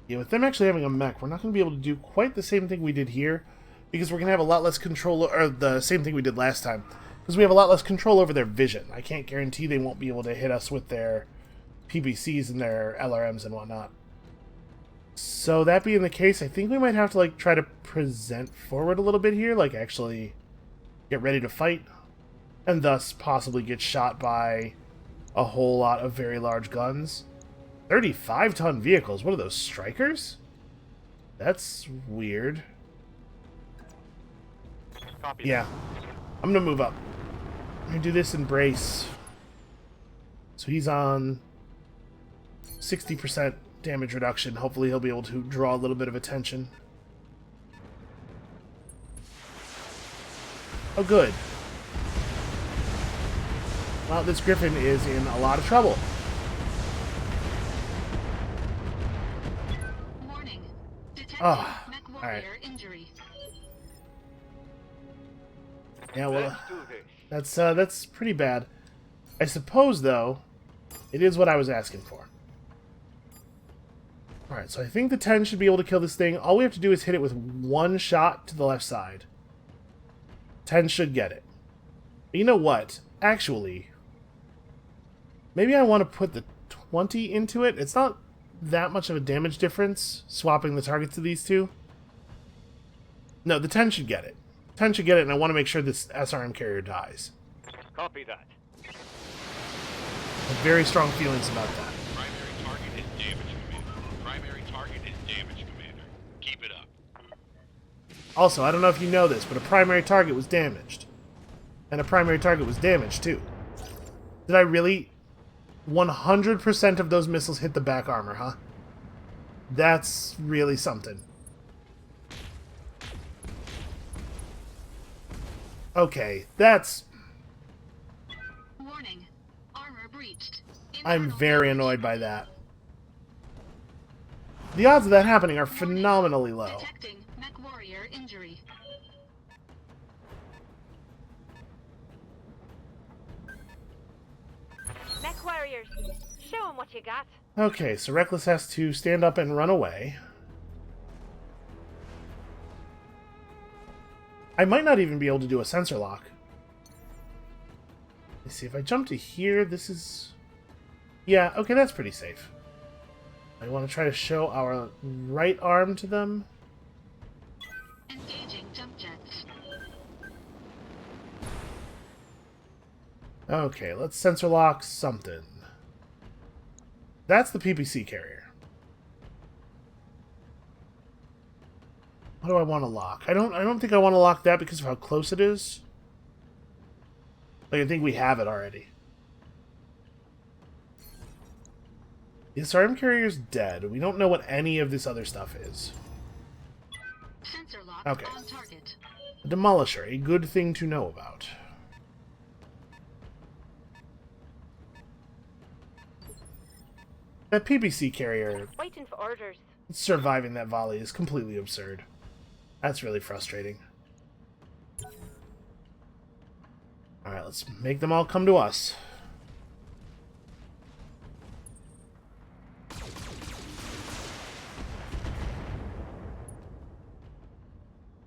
Yeah, with them actually having a mech, we're not going to be able to do quite the same thing we did here, because we're going to have a lot less control, or the same thing we did last time, because we have a lot less control over their vision. I can't guarantee they won't be able to hit us with their PBCs and their LRMs and whatnot. So that being the case, I think we might have to like try to present forward a little bit here, like actually get ready to fight, and thus possibly get shot by a whole lot of very large guns. 35-ton vehicles. What are those, strikers? That's weird. Copy. Yeah. I'm gonna move up. I'm gonna do this in brace. So he's on 60% damage reduction. Hopefully he'll be able to draw a little bit of attention. Oh, good. Well, this Griffin is in a lot of trouble. Warning. Detected Ah, mech alright. warrior injury. Yeah, well, Let's do this. that's pretty bad. I suppose, though, it is what I was asking for. Alright, so I think the 10 should be able to kill this thing. All we have to do is hit it with one shot to the left side. 10 should get it. But you know what? Actually, maybe I want to put the 20 into it. It's not that much of a damage difference, swapping the targets to these two. No, the 10 should get it. 10 should get it, and I want to make sure this SRM carrier dies. Copy that. I have very strong feelings about that. Primary target is damaged, Commander. Primary target is damaged, Commander. Keep it up. Also, I don't know if you know this, but a primary target was damaged. And a primary target was damaged, too. Did I really... 100% of those missiles hit the back armor, huh? That's really something. Okay, that's... Warning. Armor breached. I'm Internal very damage. annoyed by that. The odds of that happening are phenomenally low. Detecting mech warrior injury. Mech warriors, show 'em what you got. Okay, so Reckless has to stand up and run away. I might not even be able to do a sensor lock. Let's see, if I jump to here, this is... Yeah, okay, that's pretty safe. I want to try to show our right arm to them. Engaging jump jets. Okay, let's sensor lock something. That's the PPC carrier. What do I want to lock? I don't think I want to lock that because of how close it is. Like, I think we have it already. The SRM carrier's dead. We don't know what any of this other stuff is. Sensor lock Okay. on target. A demolisher, a good thing to know about. That PPC carrier Waiting for orders. surviving that volley is completely absurd. That's really frustrating. Alright, let's make them all come to us.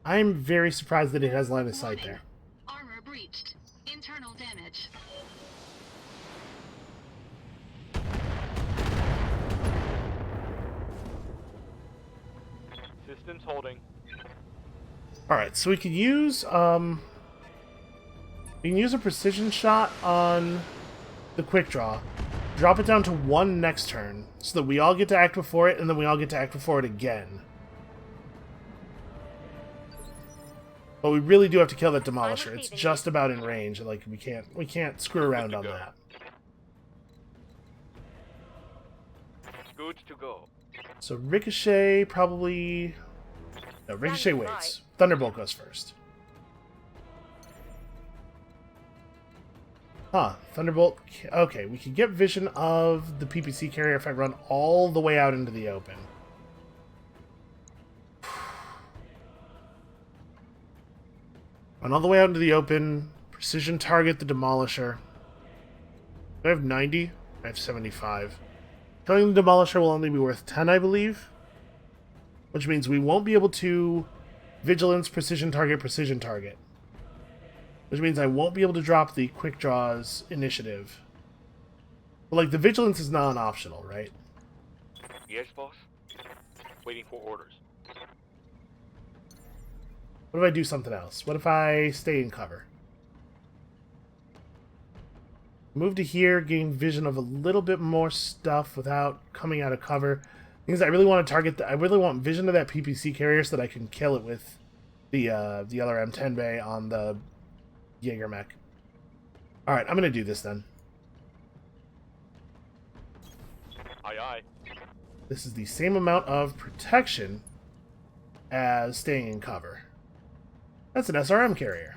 I'm very surprised that it has line of sight there. Armor breached. Internal damage. Systems holding. Alright, so we can use a precision shot on the quick draw. Drop it down to 1 next turn, so that we all get to act before it, and then we all get to act before it again. But we really do have to kill that demolisher. It's receiving just about in range. Like we can't screw around on go. that. Good to go. So Ricochet probably... No, Ricochet Standing waits. Thunderbolt goes first. Huh, Thunderbolt... Okay, we can get vision of the PPC carrier if I run all the way out into the open. Run all the way out into the open. Precision target the demolisher. Do I have 90? I have 75. Killing the demolisher will only be worth 10, I believe. Which means we won't be able to vigilance, precision target. Which means I won't be able to drop the quick draws initiative. But like the vigilance is non-optional, right? Yes, boss. Waiting for orders. What if I do something else? What if I stay in cover? Move to here, gain vision of a little bit more stuff without coming out of cover. Because I really want to target I really want vision of that PPC carrier so that I can kill it with the other M10 bay on the Jaeger mech. Alright, I'm gonna do this then. Aye, aye. This is the same amount of protection as staying in cover. That's an SRM carrier.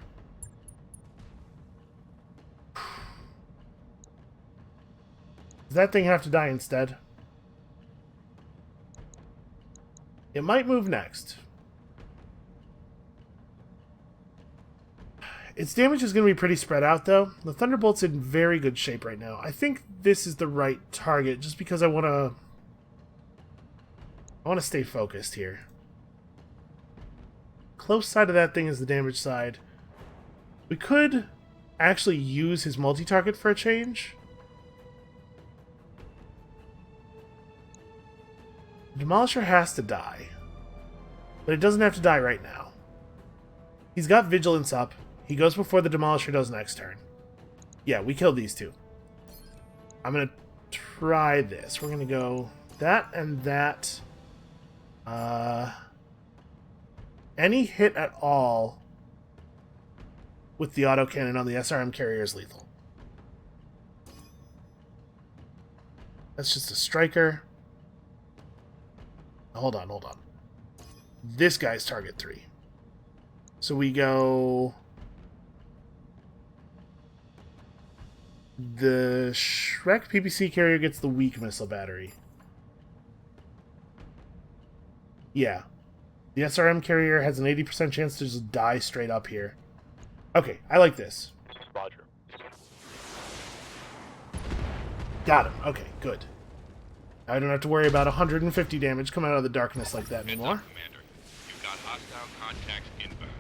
Does that thing have to die instead? It might move next. Its damage is going to be pretty spread out, though. The Thunderbolt's in very good shape right now. I think this is the right target, just because I want to stay focused here. Close side of that thing is the damage side. We could actually use his multi-target for a change. The Demolisher has to die. But it doesn't have to die right now. He's got vigilance up. He goes before the Demolisher does next turn. Yeah, we killed these two. I'm going to try this. We're going to go that and that. Any hit at all with the autocannon on the SRM carrier is lethal. That's just a striker. Hold on. This guy's target 3. So we go... The Shrek PPC carrier gets the weak missile battery. Yeah. The SRM carrier has an 80% chance to just die straight up here. Okay, I like this. Roger. Got him. Okay, good. I don't have to worry about 150 damage coming out of the darkness like that Heads anymore. up, Commander. You've got hostile contacts inbound.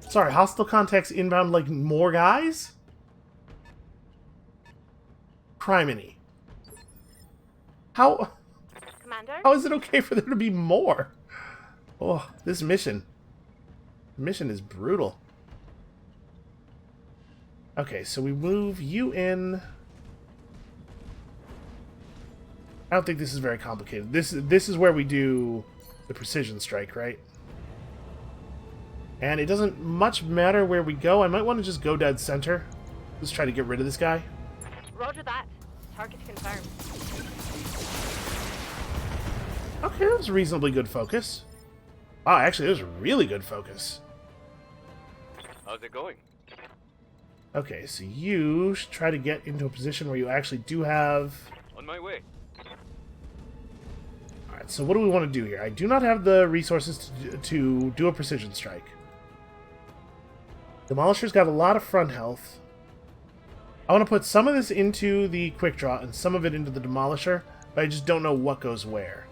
Sorry, hostile contacts inbound like more guys? Criminy. How Commander? is it okay for there to be more? Oh, this mission. The mission is brutal. Okay, so we move you in. I don't think this is very complicated. This is where we do the precision strike, right? And it doesn't much matter where we go. I might want to just go dead center. Let's try to get rid of this guy. Roger that. Target confirmed. Okay, that was a reasonably good focus. Wow, actually, that was really good focus. How's it going? Okay, so you should try to get into a position where you actually do have... On my way. Alright, so what do we want to do here? I do not have the resources to do a precision strike. Demolisher's got a lot of front health. I want to put some of this into the quick draw and some of it into the Demolisher, but I just don't know what goes where.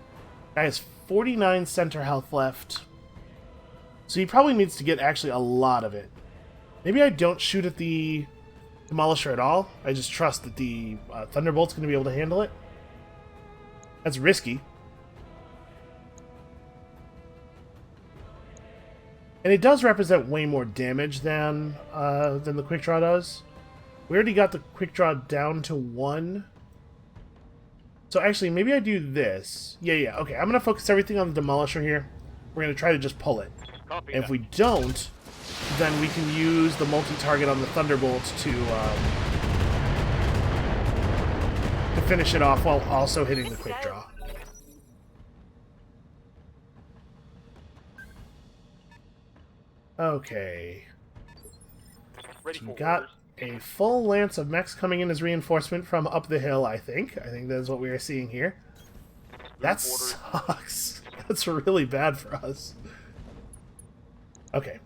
Guy has 49 center health left, so he probably needs to get actually a lot of it. Maybe I don't shoot at the Demolisher at all. I just trust that the Thunderbolt's going to be able to handle it. That's risky. And it does represent way more damage than the quick draw does. We already got the quick draw down to 1. So actually, maybe I do this. Yeah, okay. I'm going to focus everything on the Demolisher here. We're going to try to just pull it. Copy And if that. we don't, then we can use the multi-target on the Thunderbolt to finish it off while also hitting the quick draw. Okay. Ready So for we got orders. a full lance of mechs coming in as reinforcement from up the hill, I think. I think that's what we are seeing here. That orders. sucks. That's really bad for us. Okay.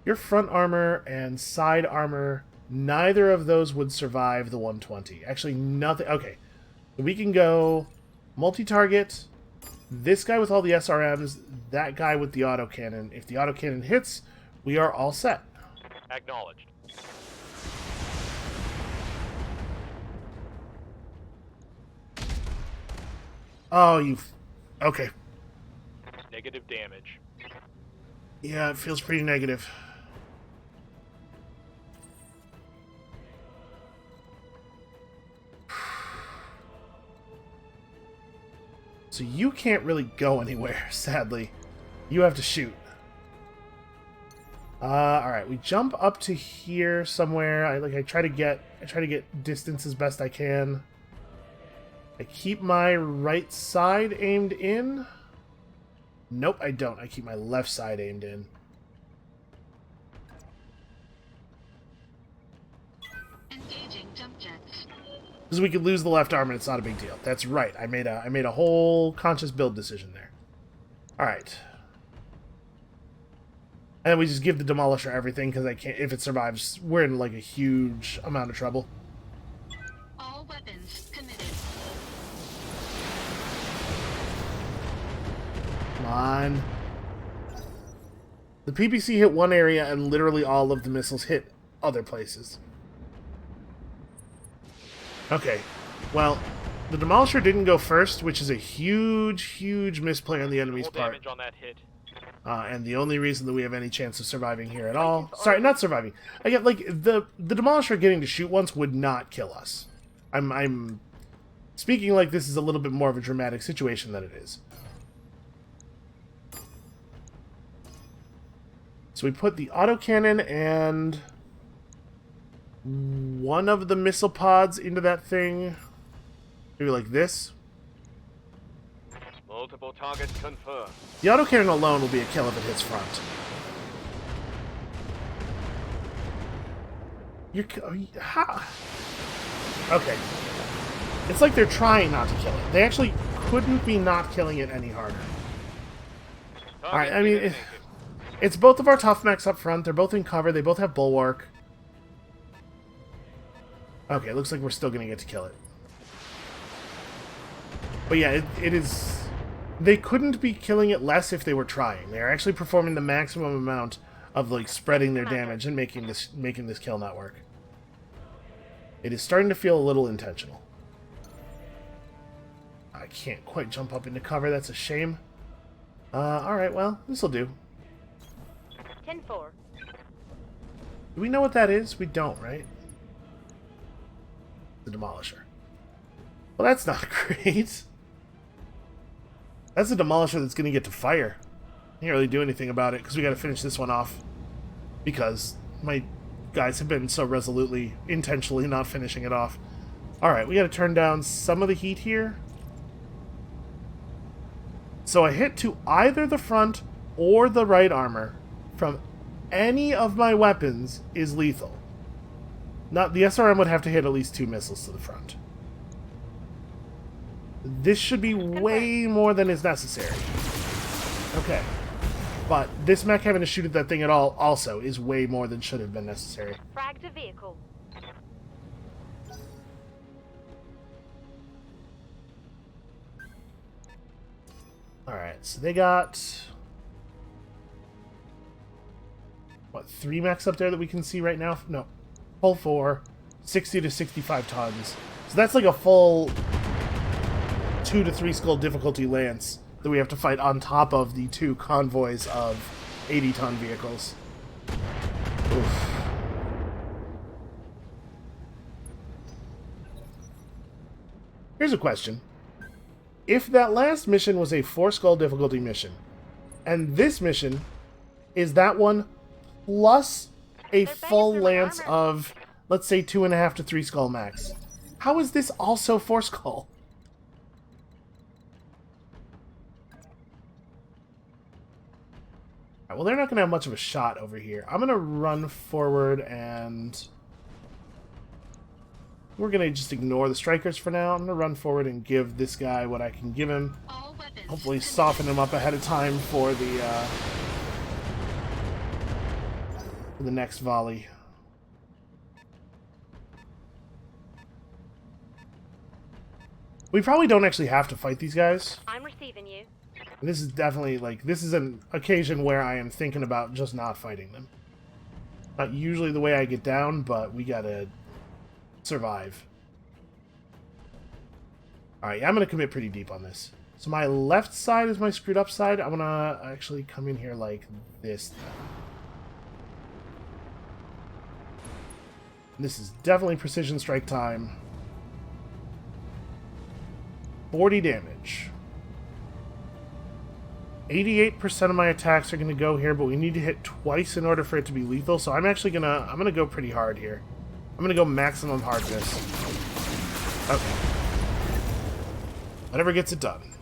Your front armor and side armor, neither of those would survive the 120. Actually, nothing. Okay. So we can go multi-target, this guy with all the SRMs, that guy with the autocannon. If the autocannon hits, we are all set. Acknowledged. Oh, you... Okay. Negative damage. Yeah, it feels pretty negative. So you can't really go anywhere, sadly. You have to shoot. Alright, we jump up to here somewhere. I try to get distance as best I can. I keep my right side aimed in. Nope, I don't. I keep my left side aimed in. Engaging jump jets. Because we could lose the left arm and it's not a big deal. That's right. I made a whole conscious build decision there. Alright. And then we just give the Demolisher everything because I can't. If it survives, we're in like a huge amount of trouble. All weapons committed. Come on. The PPC hit one area and literally all of the missiles hit other places. Okay. Well, the Demolisher didn't go first, which is a huge, huge misplay on the enemy's Full part. damage on that hit. And the only reason that we have any chance of surviving here at all... Sorry, not surviving. I get, like, the Demolisher getting to shoot once would not kill us. I'm speaking like this is a little bit more of a dramatic situation than it is. So we put the autocannon and one of the missile pods into that thing. Maybe like this. Multiple targets confirmed. The autocannon alone will be a kill if it hits front. How? Okay. It's like they're trying not to kill it. They actually couldn't be not killing it any harder. Alright, I mean, it's both of our tough mechs up front. They're both in cover. They both have bulwark. Okay, it looks like we're still going to get to kill it. But yeah, it is... They couldn't be killing it less if they were trying. They're actually performing the maximum amount of, like, spreading their damage and making this kill not work. It is starting to feel a little intentional. I can't quite jump up into cover. That's a shame. Alright, well, this'll do. 10-4. Do we know what that is? We don't, right? The Demolisher. Well, that's not great. That's a Demolisher that's going to get to fire. Can't really do anything about it because we got to finish this one off. Because my guys have been so resolutely, intentionally not finishing it off. Alright, we got to turn down some of the heat here. So a hit to either the front or the right armor from any of my weapons is lethal. Not the SRM would have to hit at least 2 missiles to the front. This should be way more than is necessary. Okay. But this mech having to shoot at that thing at all also is way more than should have been necessary. Fragged a vehicle. Alright, so they got... What, 3 mechs up there that we can see right now? No. Full 4. 60 to 65 tons. So that's like a full 2 to 3 skull difficulty lance that we have to fight on top of the 2 convoys of 80-ton vehicles. Oof. Here's a question. If that last mission was a 4 skull difficulty mission, and this mission is that one plus a full lance of, let's say, 2.5 to 3 skull max, how is this also 4 skull? Alright, well, they're not going to have much of a shot over here. I'm going to run forward and... We're going to just ignore the strikers for now. I'm going to run forward and give this guy what I can give him. Hopefully soften him up ahead of time for the next volley. We probably don't actually have to fight these guys. I'm receiving you. And this is definitely, like, this is an occasion where I am thinking about just not fighting them. Not usually the way I get down, but we gotta survive. Alright, yeah, I'm gonna commit pretty deep on this. So my left side is my screwed up side. I'm gonna actually come in here like this then. This is definitely precision strike time. 40 damage. 88% of my attacks are going to go here, but we need to hit twice in order for it to be lethal, so I'm actually going to... I'm going to go pretty hard here. I'm going to go maximum hardness. Okay. Whatever gets it done.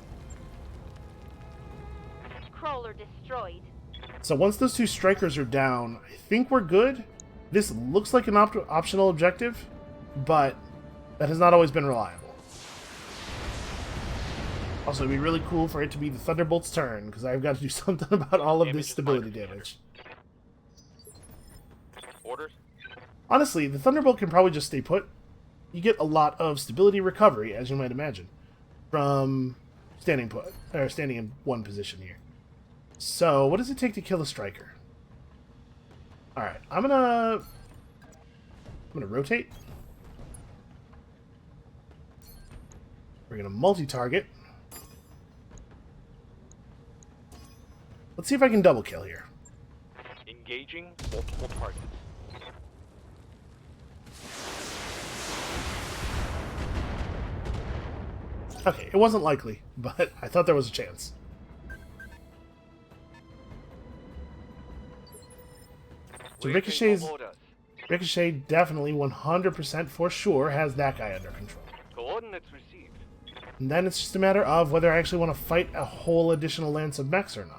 Crawler destroyed. So once those 2 strikers are down, I think we're good. This looks like an optional objective, but that has not always been reliable. Also, it'd be really cool for it to be the Thunderbolt's turn, because I've got to do something about all of this stability damage. Orders? Honestly, the Thunderbolt can probably just stay put. You get a lot of stability recovery, as you might imagine, from standing put, or standing in one position here. So, what does it take to kill a striker? Alright, I'm gonna rotate. We're gonna multi-target. Let's see if I can double kill here. Engaging multiple targets. Okay, it wasn't likely, but I thought there was a chance. So Ricochet definitely 100% for sure has that guy under control. Coordinates received. And then it's just a matter of whether I actually want to fight a whole additional lance of mechs or not.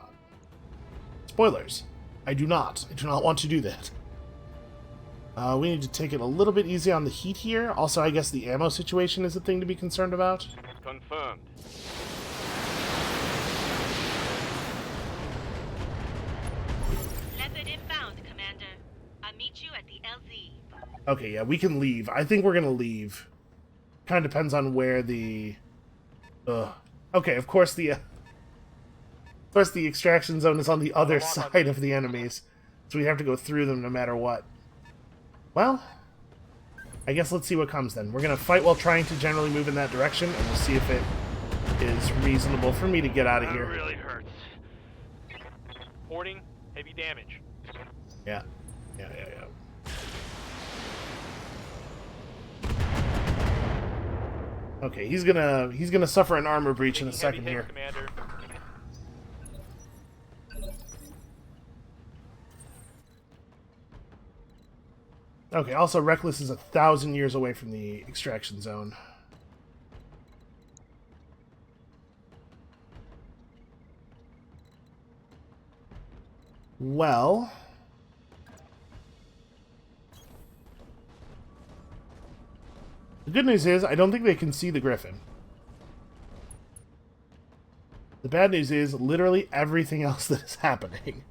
Spoilers. I do not. I do not want to do that. We need to take it a little bit easy on the heat here. Also, I guess the ammo situation is a thing to be concerned about. Confirmed. Leopard inbound, Commander. I'll meet you at the LZ. Okay, yeah, we can leave. I think we're going to leave. Kind of depends on where the... Okay, of course the extraction zone is on the other side of the enemies. So we have to go through them no matter what. Well, I guess let's see what comes then. We're going to fight while trying to generally move in that direction, and we'll see if it is reasonable for me to get out of here. That really hurts. Porting, heavy damage. Yeah. Okay, he's gonna suffer an armor breach in a second here. Commander. Okay, also Reckless is 1,000 years away from the extraction zone. Well... the good news is, I don't think they can see the Griffin. The bad news is, literally everything else that is happening.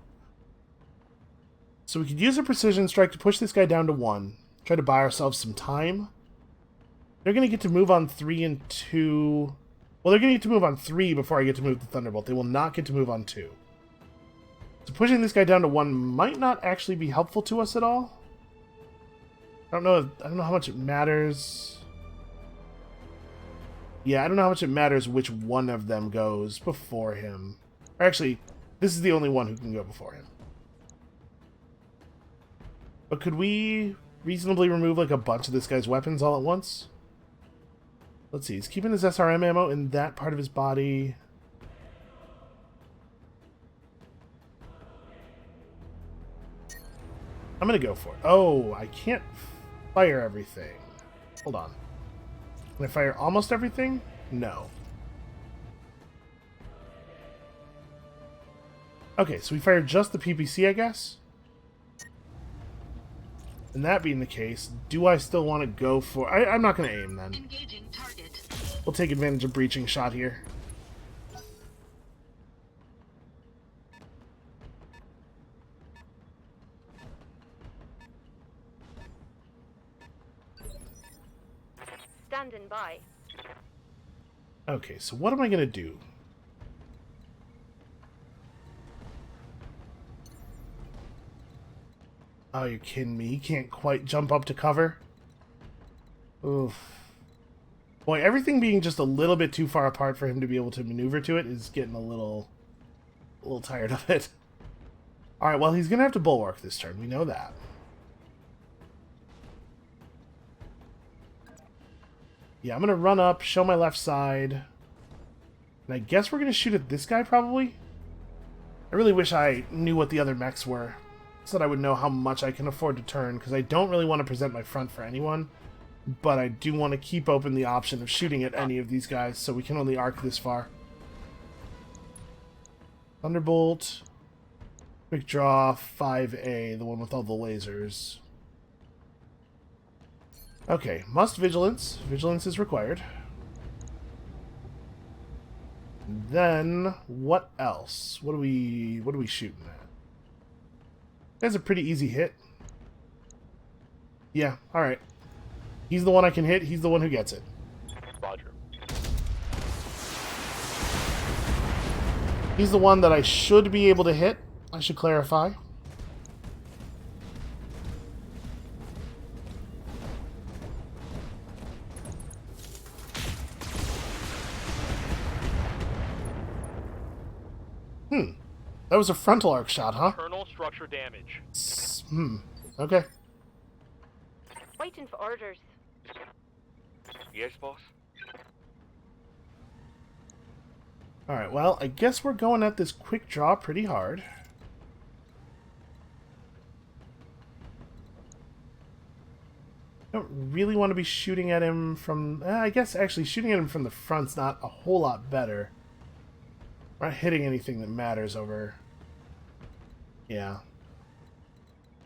So we could use a precision strike to push this guy down to 1. Try to buy ourselves some time. They're going to get to move on 3 and 2... Well, they're going to get to move on 3 before I get to move the Thunderbolt. They will not get to move on 2. So pushing this guy down to 1 might not actually be helpful to us at all. I don't know how much it matters. Yeah, I don't know how much it matters which one of them goes before him. Or actually, this is the only one who can go before him. But could we reasonably remove like a bunch of this guy's weapons all at once? Let's see, he's keeping his SRM ammo in that part of his body. I'm gonna go for it. Oh, I can't fire everything. Hold on. Can I fire almost everything? No. Okay, so we fired just the PPC, I guess? And that being the case, do I still want to go for... I'm not going to aim, then. Engaging target. We'll take advantage of breaching shot here. Standing by. Okay, so what am I going to do? Oh, you're kidding me. He can't quite jump up to cover. Oof. Boy, everything being just a little bit too far apart for him to be able to maneuver to it is getting a little tired of it. Alright, well, he's going to have to bulwark this turn. We know that. Yeah, I'm going to run up, show my left side. And I guess we're going to shoot at this guy, probably? I really wish I knew what the other mechs were, so that I would know how much I can afford to turn, because I don't really want to present my front for anyone, but I do want to keep open the option of shooting at any of these guys, so we can only arc this far. Thunderbolt. Quick draw, 5A, the one with all the lasers. Okay, must vigilance. Vigilance is required. Then, what else? What are we shooting at? That's a pretty easy hit. Yeah, alright. He's the one I can hit, he's the one who gets it. Roger. He's the one that I should be able to hit, I should clarify. That was a frontal arc shot, huh? Internal structure damage. Okay. Waiting for orders. Yes, boss? Alright, well, I guess we're going at this quick draw pretty hard. Don't really want to be shooting at him from... I guess actually shooting at him from the front's not a whole lot better. We're not hitting anything that matters over... Yeah.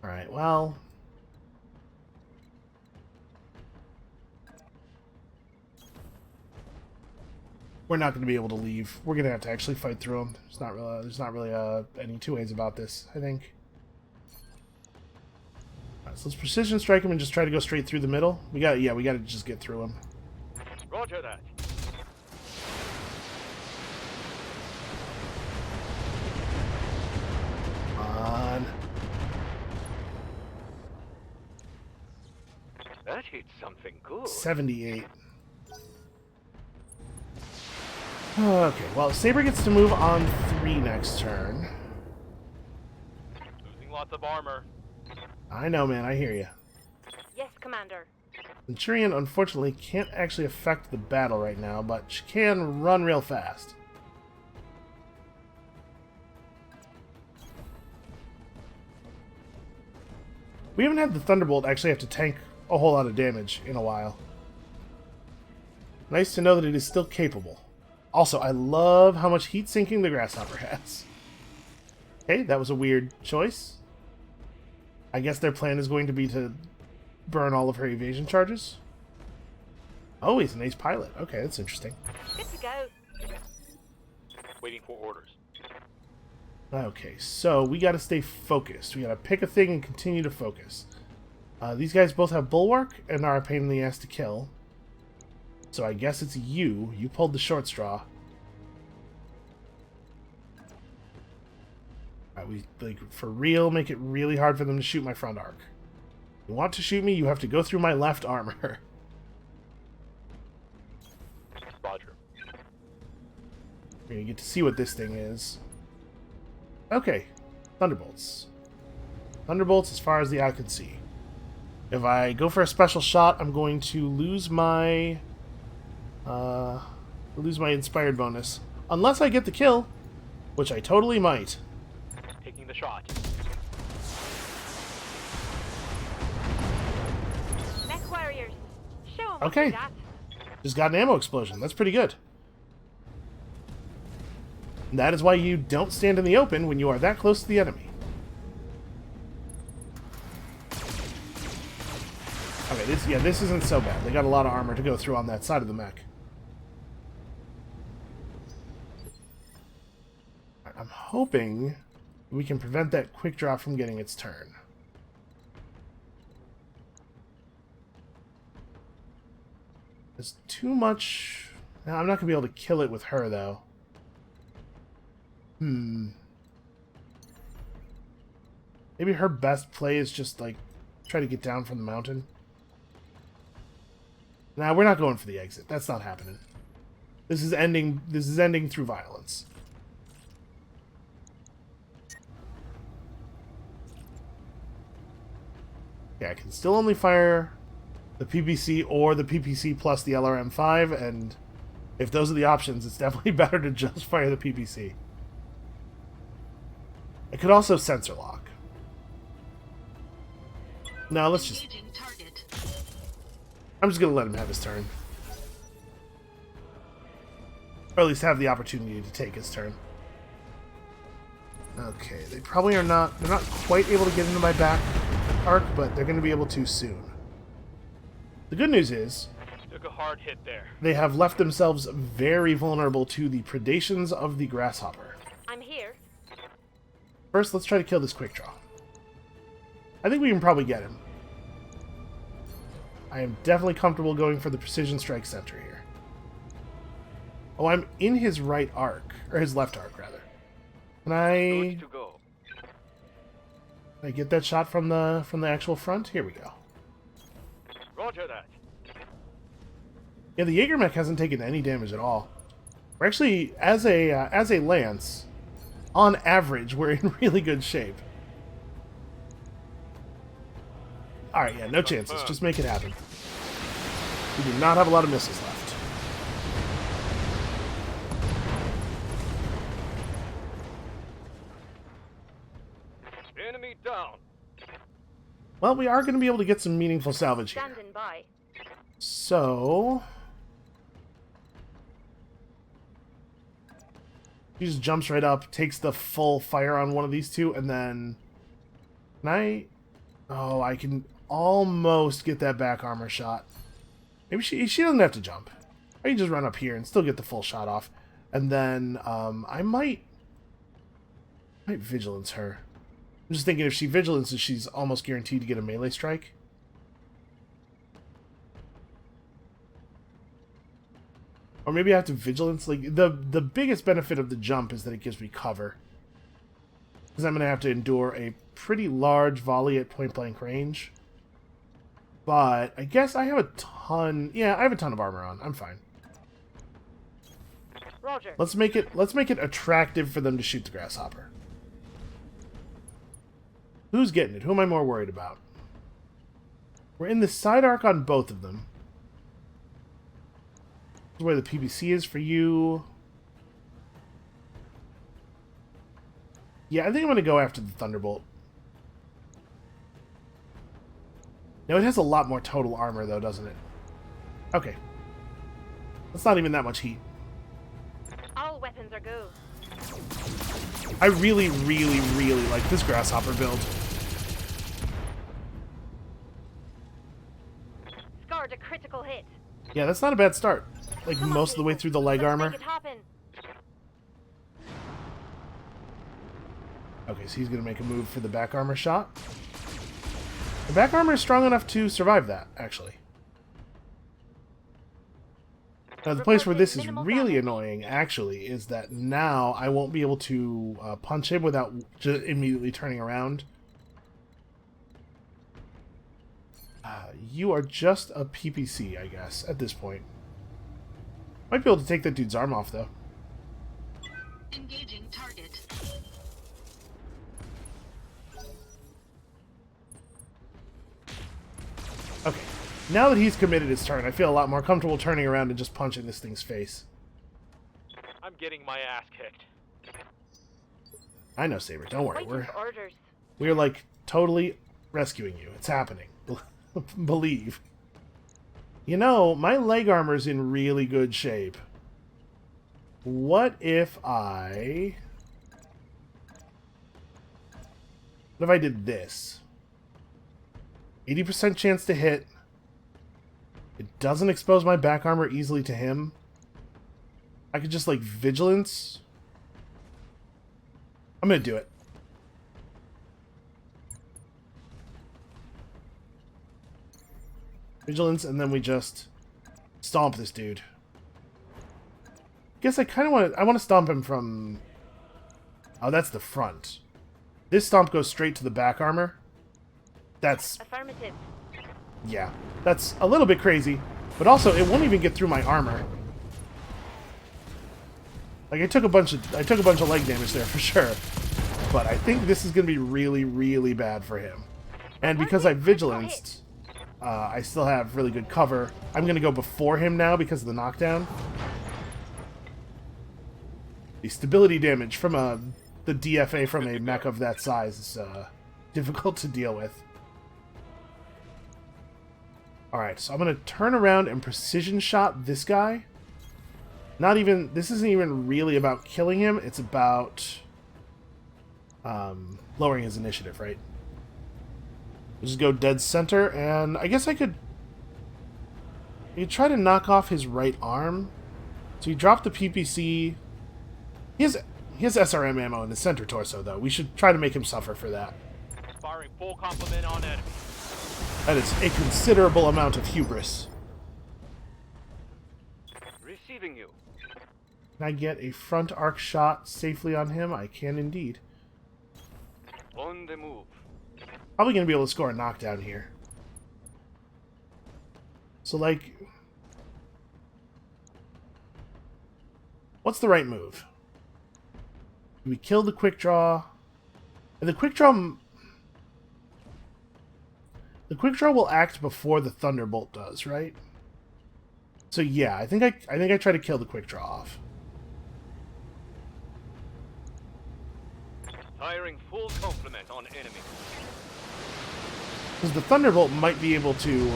Alright, well... We're not going to be able to leave. We're going to have to actually fight through them. There's not really any two ways about this, I think. Alright, so let's precision strike him and just try to go straight through the middle. We got to just get through him. Roger that. On. That hit something good. 78. Okay, well, Saber gets to move on 3 next turn. Losing lots of armor. I know, man, I hear you. Yes, Commander. Centurion, unfortunately, can't actually affect the battle right now, but she can run real fast. We haven't had the Thunderbolt actually have to tank a whole lot of damage in a while. Nice to know that it is still capable. Also, I love how much heat sinking the Grasshopper has. Okay, that was a weird choice. I guess their plan is going to be to burn all of her evasion charges. Oh, he's an ace pilot. Okay, that's interesting. Good to go. Waiting for orders. Okay, so we got to stay focused. We got to pick a thing and continue to focus. These guys both have Bulwark and are a pain in the ass to kill. So I guess it's you. You pulled the short straw. Alright, we, like, for real, make it really hard for them to shoot my front arc. If you want to shoot me, you have to go through my left armor. Roger. We're going to get to see what this thing is. Okay, Thunderbolts. Thunderbolts as far as the eye can see. If I go for a special shot, I'm going to lose my inspired bonus. Unless I get the kill, which I totally might. Taking the shot. Mech warriors. Show 'em Okay. what Just got an ammo explosion. That's pretty good. And that is why you don't stand in the open when you are that close to the enemy. Okay, this isn't so bad. They got a lot of armor to go through on that side of the mech. I'm hoping we can prevent that quick draw from getting its turn. There's too much... No, I'm not going to be able to kill it with her, though. Maybe her best play is just, like, try to get down from the mountain. Nah, we're not going for the exit. That's not happening. This is ending through violence. Okay, I can still only fire the PPC or the PPC plus the LRM-5, and if those are the options, it's definitely better to just fire the PPC. I could also sensor lock. No, let's just... Engaging target. I'm just going to let him have his turn. Or at least have the opportunity to take his turn. Okay, they probably are not... They're not quite able to get into my back arc, but they're going to be able to soon. The good news is... Took a hard hit there. They have left themselves very vulnerable to the predations of the Grasshopper. I'm here. First, let's try to kill this quick draw. I think we can probably get him. I am definitely comfortable going for the precision strike center here. Oh, I'm in his right arc, or his left arc rather. Can Good to go. I get that shot from the actual front? Here we go. Roger that. Yeah, the Jaeger mech hasn't taken any damage at all. We're actually, as a lance, on average, we're in really good shape. Alright, yeah, no chances. Just make it happen. We do not have a lot of missiles left. Enemy down. Well, we are going to be able to get some meaningful salvage here. Standing by. So... he just jumps right up, takes the full fire on one of these two, and then... Can I... Oh, I can almost get that back armor shot. Maybe she doesn't have to jump. I can just run up here and still get the full shot off. And then, I might vigilance her. I'm just thinking if she vigilances, she's almost guaranteed to get a melee strike. Or maybe I have to vigilance. Like the biggest benefit of the jump is that it gives me cover. Because I'm going to have to endure a pretty large volley at point-blank range. But I guess I have a ton... Yeah, I have a ton of armor on. I'm fine. Roger. Let's make it attractive for them to shoot the grasshopper. Who's getting it? Who am I more worried about? We're in the side arc on both of them. This is where the PBC is for you. Yeah, I think I'm going to go after the Thunderbolt. Now, it has a lot more total armor, though, doesn't it? Okay. That's not even that much heat. All weapons are go. I really, really, really like this grasshopper build. Scored a critical hit. Yeah, that's not a bad start. Like, Come on, most of the way people. through the leg Let's armor. Make it happen. Okay, so he's going to make a move for the back armor shot. The back armor is strong enough to survive that, actually. Now, the place where this is really annoying, actually, is that now I won't be able to punch him without just immediately turning around. You are just a PPC, I guess, at this point. Might be able to take that dude's arm off, though. Engaging target. Okay. Now that he's committed his turn, I feel a lot more comfortable turning around and just punching this thing's face. I'm getting my ass kicked. I know, Saber. Don't worry. Waiting for orders. We're like totally rescuing you. It's happening. Believe. You know, my leg armor's in really good shape. What if I did this? 80% chance to hit. It doesn't expose my back armor easily to him. I could just, like, vigilance. I'm gonna do it. Vigilance, and then we just stomp this dude. Guess I kind of want to... I want to stomp him from... Oh, that's the front. This stomp goes straight to the back armor. That's... Affirmative. Yeah, that's a little bit crazy, but also it won't even get through my armor. Like I took a bunch of leg damage there for sure, but I think this is gonna be really, really bad for him. And because I vigilanced, I still have really good cover. I'm gonna go before him now because of the knockdown. The stability damage from the DFA from a mech of that size is difficult to deal with. Alright, so I'm going to turn around and precision shot this guy. This isn't even really about killing him, it's about lowering his initiative, right? Just go dead center, and I guess I could try to knock off his right arm. So he dropped the PPC. He has SRM ammo in the center torso, though. We should try to make him suffer for that. Firing full complement on enemy. That is a considerable amount of hubris. Receiving you. Can I get a front arc shot safely on him? I can indeed. On the move. Probably going to be able to score a knockdown here. So, like... What's the right move? We kill the quick draw. And the quick draw... The quick draw will act before the thunderbolt does, right? So yeah, I think I try to kill the quick draw off. Firing full complement on enemy. Because the thunderbolt might be able to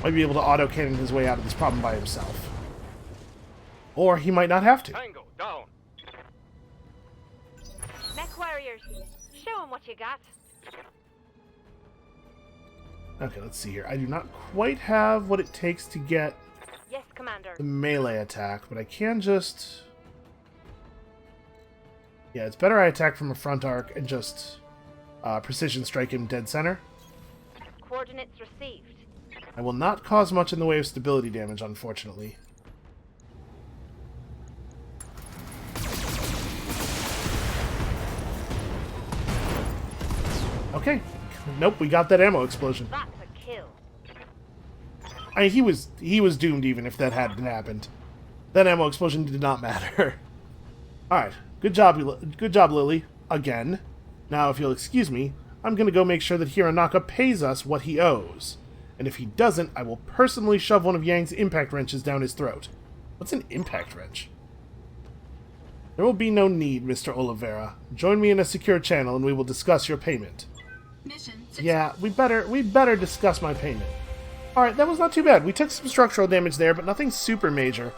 auto-cannon his way out of this problem by himself. Or he might not have to. Tango, down. Mech warriors, show them what you got. Okay, let's see here. I do not quite have what it takes to get Yes, Commander. the melee attack, but I can just... Yeah, it's better I attack from a front arc and just precision strike him dead center. Coordinates received. I will not cause much in the way of stability damage, unfortunately. Okay. Nope, we got that ammo explosion. That's a kill. I mean, he was doomed even if that hadn't happened. That ammo explosion did not matter. Alright, good job, Lily. Again. Now, if you'll excuse me, I'm gonna go make sure that Hironaka pays us what he owes. And if he doesn't, I will personally shove one of Yang's impact wrenches down his throat. What's an impact wrench? There will be no need, Mr. Oliveira. Join me in a secure channel and we will discuss your payment. Mission Yeah, we better discuss my payment. Alright, that was not too bad. We took some structural damage there, but nothing super major.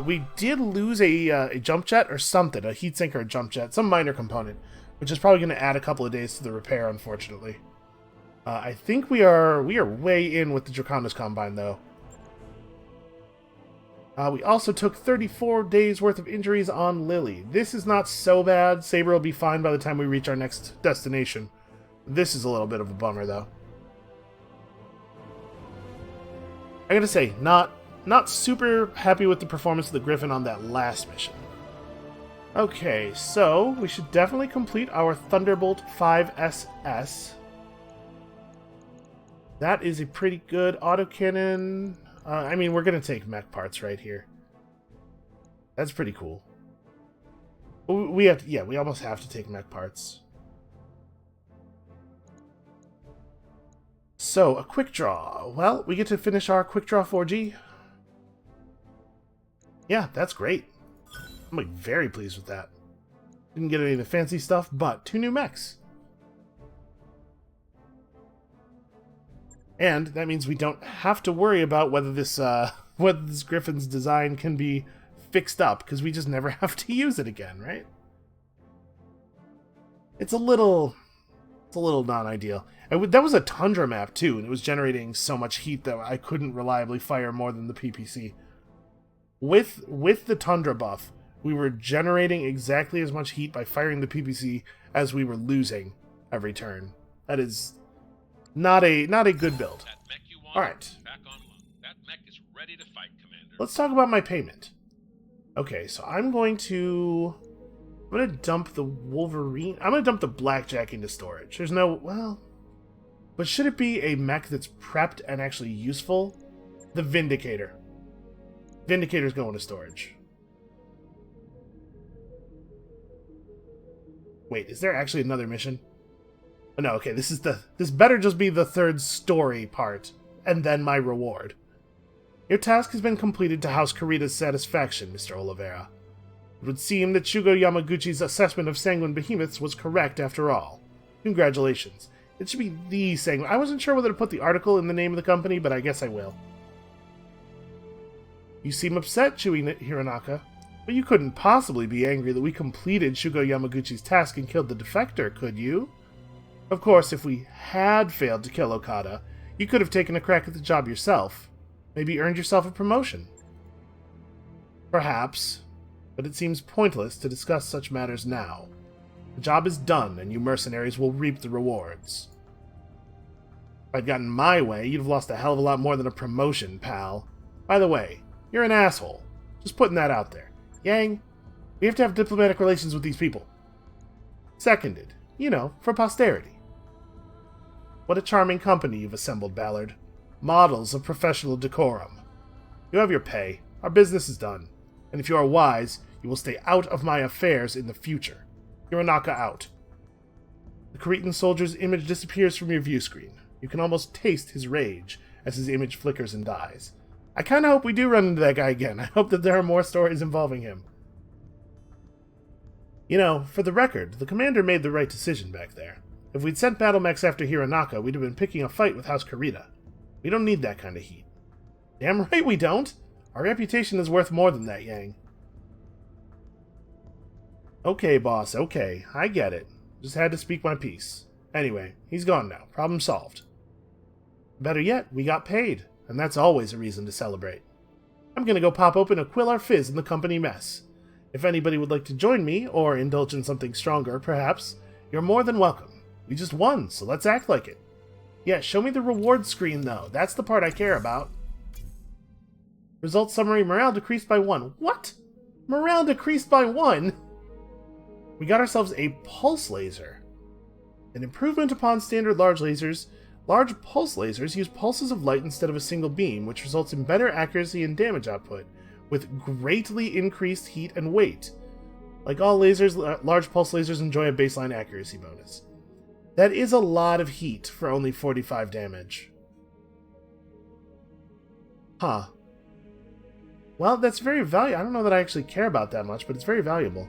We did lose a jump jet or something, a heatsink or a jump jet, some minor component, which is probably going to add a couple of days to the repair, unfortunately. I think we are way in with the Draconis Combine, though. We also took 34 days worth of injuries on Lily. This is not so bad. Saber will be fine by the time we reach our next destination. This is a little bit of a bummer, though. I gotta say, not super happy with the performance of the Griffin on that last mission. Okay, so we should definitely complete our Thunderbolt 5SS. That is a pretty good autocannon. I mean, we're gonna take mech parts right here. That's pretty cool. We have to, yeah, we almost have to take mech parts. So, a quick draw. Well, we get to finish our quick draw 4G. Yeah, that's great. I'm like very pleased with that. Didn't get any of the fancy stuff, but 2 new mechs. And that means we don't have to worry about whether this Griffin's design can be fixed up, because we just never have to use it again, right? It's a little non-ideal. That was a Tundra map, too, and it was generating so much heat that I couldn't reliably fire more than the PPC. With the Tundra buff, we were generating exactly as much heat by firing the PPC as we were losing every turn. That is not a good build. That mech you want, Alright. back on low. That mech is ready to fight, Commander. Let's talk about my payment. Okay, so I'm going to dump the Wolverine. I'm going to dump the Blackjack into storage. There's no... Well... But should it be a mech that's prepped and actually useful? The Vindicator. Vindicator's going to storage. Wait, is there actually another mission? Oh, no, okay, this better just be the third story part, and then my reward. Your task has been completed to House Kurita's satisfaction, Mr. Oliveira. It would seem that Shugo Yamaguchi's assessment of sanguine behemoths was correct after all. Congratulations. It should be the sanguine. I wasn't sure whether to put the article in the name of the company, but I guess I will. You seem upset, Shui Hironaka, but you couldn't possibly be angry that we completed Shugo Yamaguchi's task and killed the Defector, could you? Of course, if we had failed to kill Okada, you could have taken a crack at the job yourself. Maybe earned yourself a promotion. Perhaps, but it seems pointless to discuss such matters now. The job is done, and you mercenaries will reap the rewards. If I'd gotten my way, you'd have lost a hell of a lot more than a promotion, pal. By the way, you're an asshole. Just putting that out there. Yang, we have to have diplomatic relations with these people. Seconded. You know, for posterity. What a charming company you've assembled, Ballard. Models of professional decorum. You have your pay. Our business is done. And if you are wise, You will stay out of my affairs in the future. Hironaka out. The Cretan soldier's image disappears from your view screen. You can almost taste his rage as his image flickers and dies. I kind of hope we do run into that guy again. I hope that there are more stories involving him. You know, for the record, the commander made the right decision back there. If we'd sent battle mechs after Hironaka, we'd have been picking a fight with House Kurita. We don't need that kind of heat. Damn right we don't! Our reputation is worth more than that, Yang. Okay, boss, okay. I get it. Just had to speak my piece. Anyway, he's gone now. Problem solved. Better yet, we got paid, and that's always a reason to celebrate. I'm gonna go pop open a Quillar Fizz in the company mess. If anybody would like to join me, or indulge in something stronger, perhaps, you're more than welcome. We just won, so let's act like it. Yeah, show me the reward screen, though. That's the part I care about. Results summary, morale decreased by 1. What? Morale decreased by 1? We got ourselves a pulse laser. An improvement upon standard large lasers. Large pulse lasers use pulses of light instead of a single beam, which results in better accuracy and damage output, with greatly increased heat and weight. Like all lasers, large pulse lasers enjoy a baseline accuracy bonus. That is a lot of heat for only 45 damage. Huh. Well, that's very valuable. I don't know that I actually care about that much, but it's very valuable.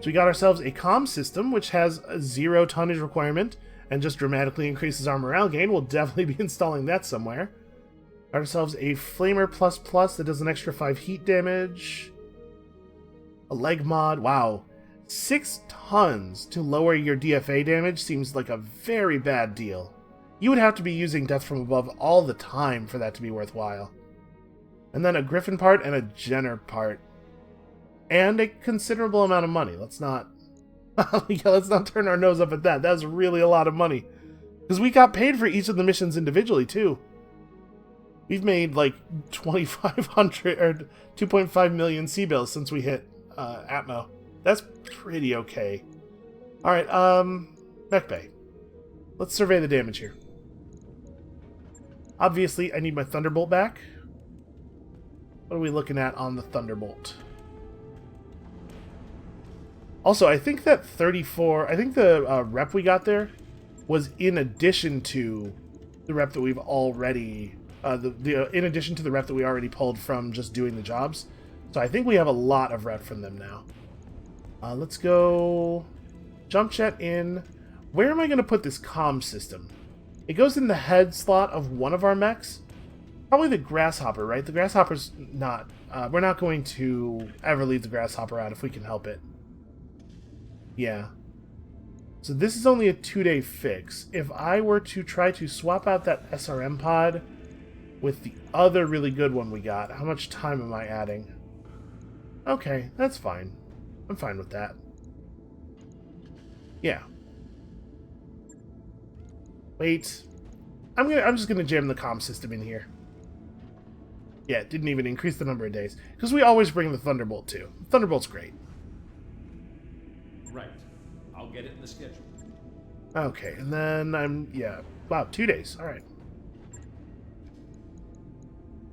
So we got ourselves a comm system, which has a 0 tonnage requirement, and just dramatically increases our morale gain. We'll definitely be installing that somewhere. Got ourselves a Flamer ++ that does an extra 5 heat damage. A leg mod. Wow. 6 tons to lower your DFA damage seems like a very bad deal. You would have to be using Death from Above all the time for that to be worthwhile. And then a Griffin part and a Jenner part. And a considerable amount of money. Let's not turn our nose up at that. That's really a lot of money. Because we got paid for each of the missions individually, too. We've made like 2,500 or 2.5 million C-bills since we hit Atmo. That's pretty okay. Alright, mech bay. Let's survey the damage here. Obviously, I need my Thunderbolt back. What are we looking at on the Thunderbolt? Also, I think that 34... I think the rep we got there was in addition to the rep that we've already... in addition to the rep that we already pulled from just doing the jobs. So I think we have a lot of rep from them now. Let's go... Jump jet in. Where am I going to put this comm system? It goes in the head slot of one of our mechs. Probably the Grasshopper, right? The Grasshopper's not... we're not going to ever leave the Grasshopper out if we can help it. Yeah. So this is only a 2-day fix. If I were to try to swap out that SRM pod with the other really good one we got, how much time am I adding? Okay, that's fine. I'm fine with that. Yeah. Wait. I'm just gonna jam the comm system in here. Yeah, it didn't even increase the number of days. Because we always bring the Thunderbolt too. Thunderbolt's great. Right. I'll get it in the schedule. Okay, and then yeah. Wow, 2 days. Alright.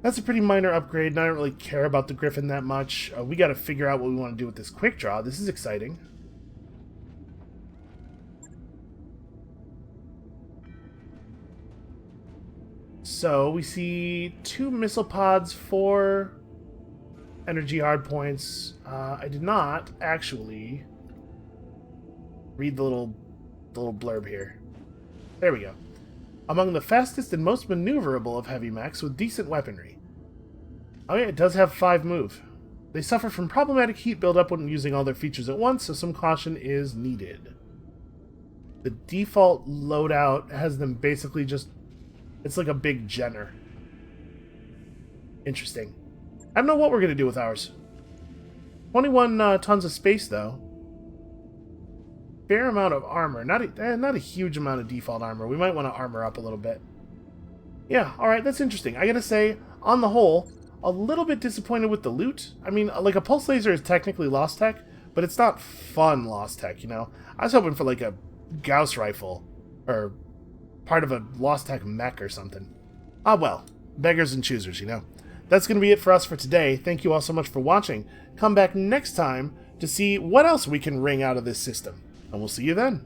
That's a pretty minor upgrade, and I don't really care about the Griffin that much. We gotta figure out what we want to do with this quick draw. This is exciting. So, we see 2 missile pods, 4 energy hardpoints. I did not actually read the little blurb here. There we go. Among the fastest and most maneuverable of heavy mechs with decent weaponry. Oh yeah, it does have 5 move. They suffer from problematic heat buildup when using all their features at once, so some caution is needed. The default loadout has them basically just... It's like a big Jenner. Interesting. I don't know what we're going to do with ours. 21 tons of space, though. Fair amount of armor. Not a huge amount of default armor. We might want to armor up a little bit. Yeah, alright, that's interesting. I gotta say, on the whole, a little bit disappointed with the loot. I mean, like, a pulse laser is technically lost tech, but it's not fun lost tech, you know? I was hoping for, like, a Gauss rifle, or part of a lost tech mech or something. Ah, well. Beggars and choosers, you know? that's going to be it for us for today. Thank you all so much for watching. Come back next time to see what else we can wring out of this system. And we'll see you then.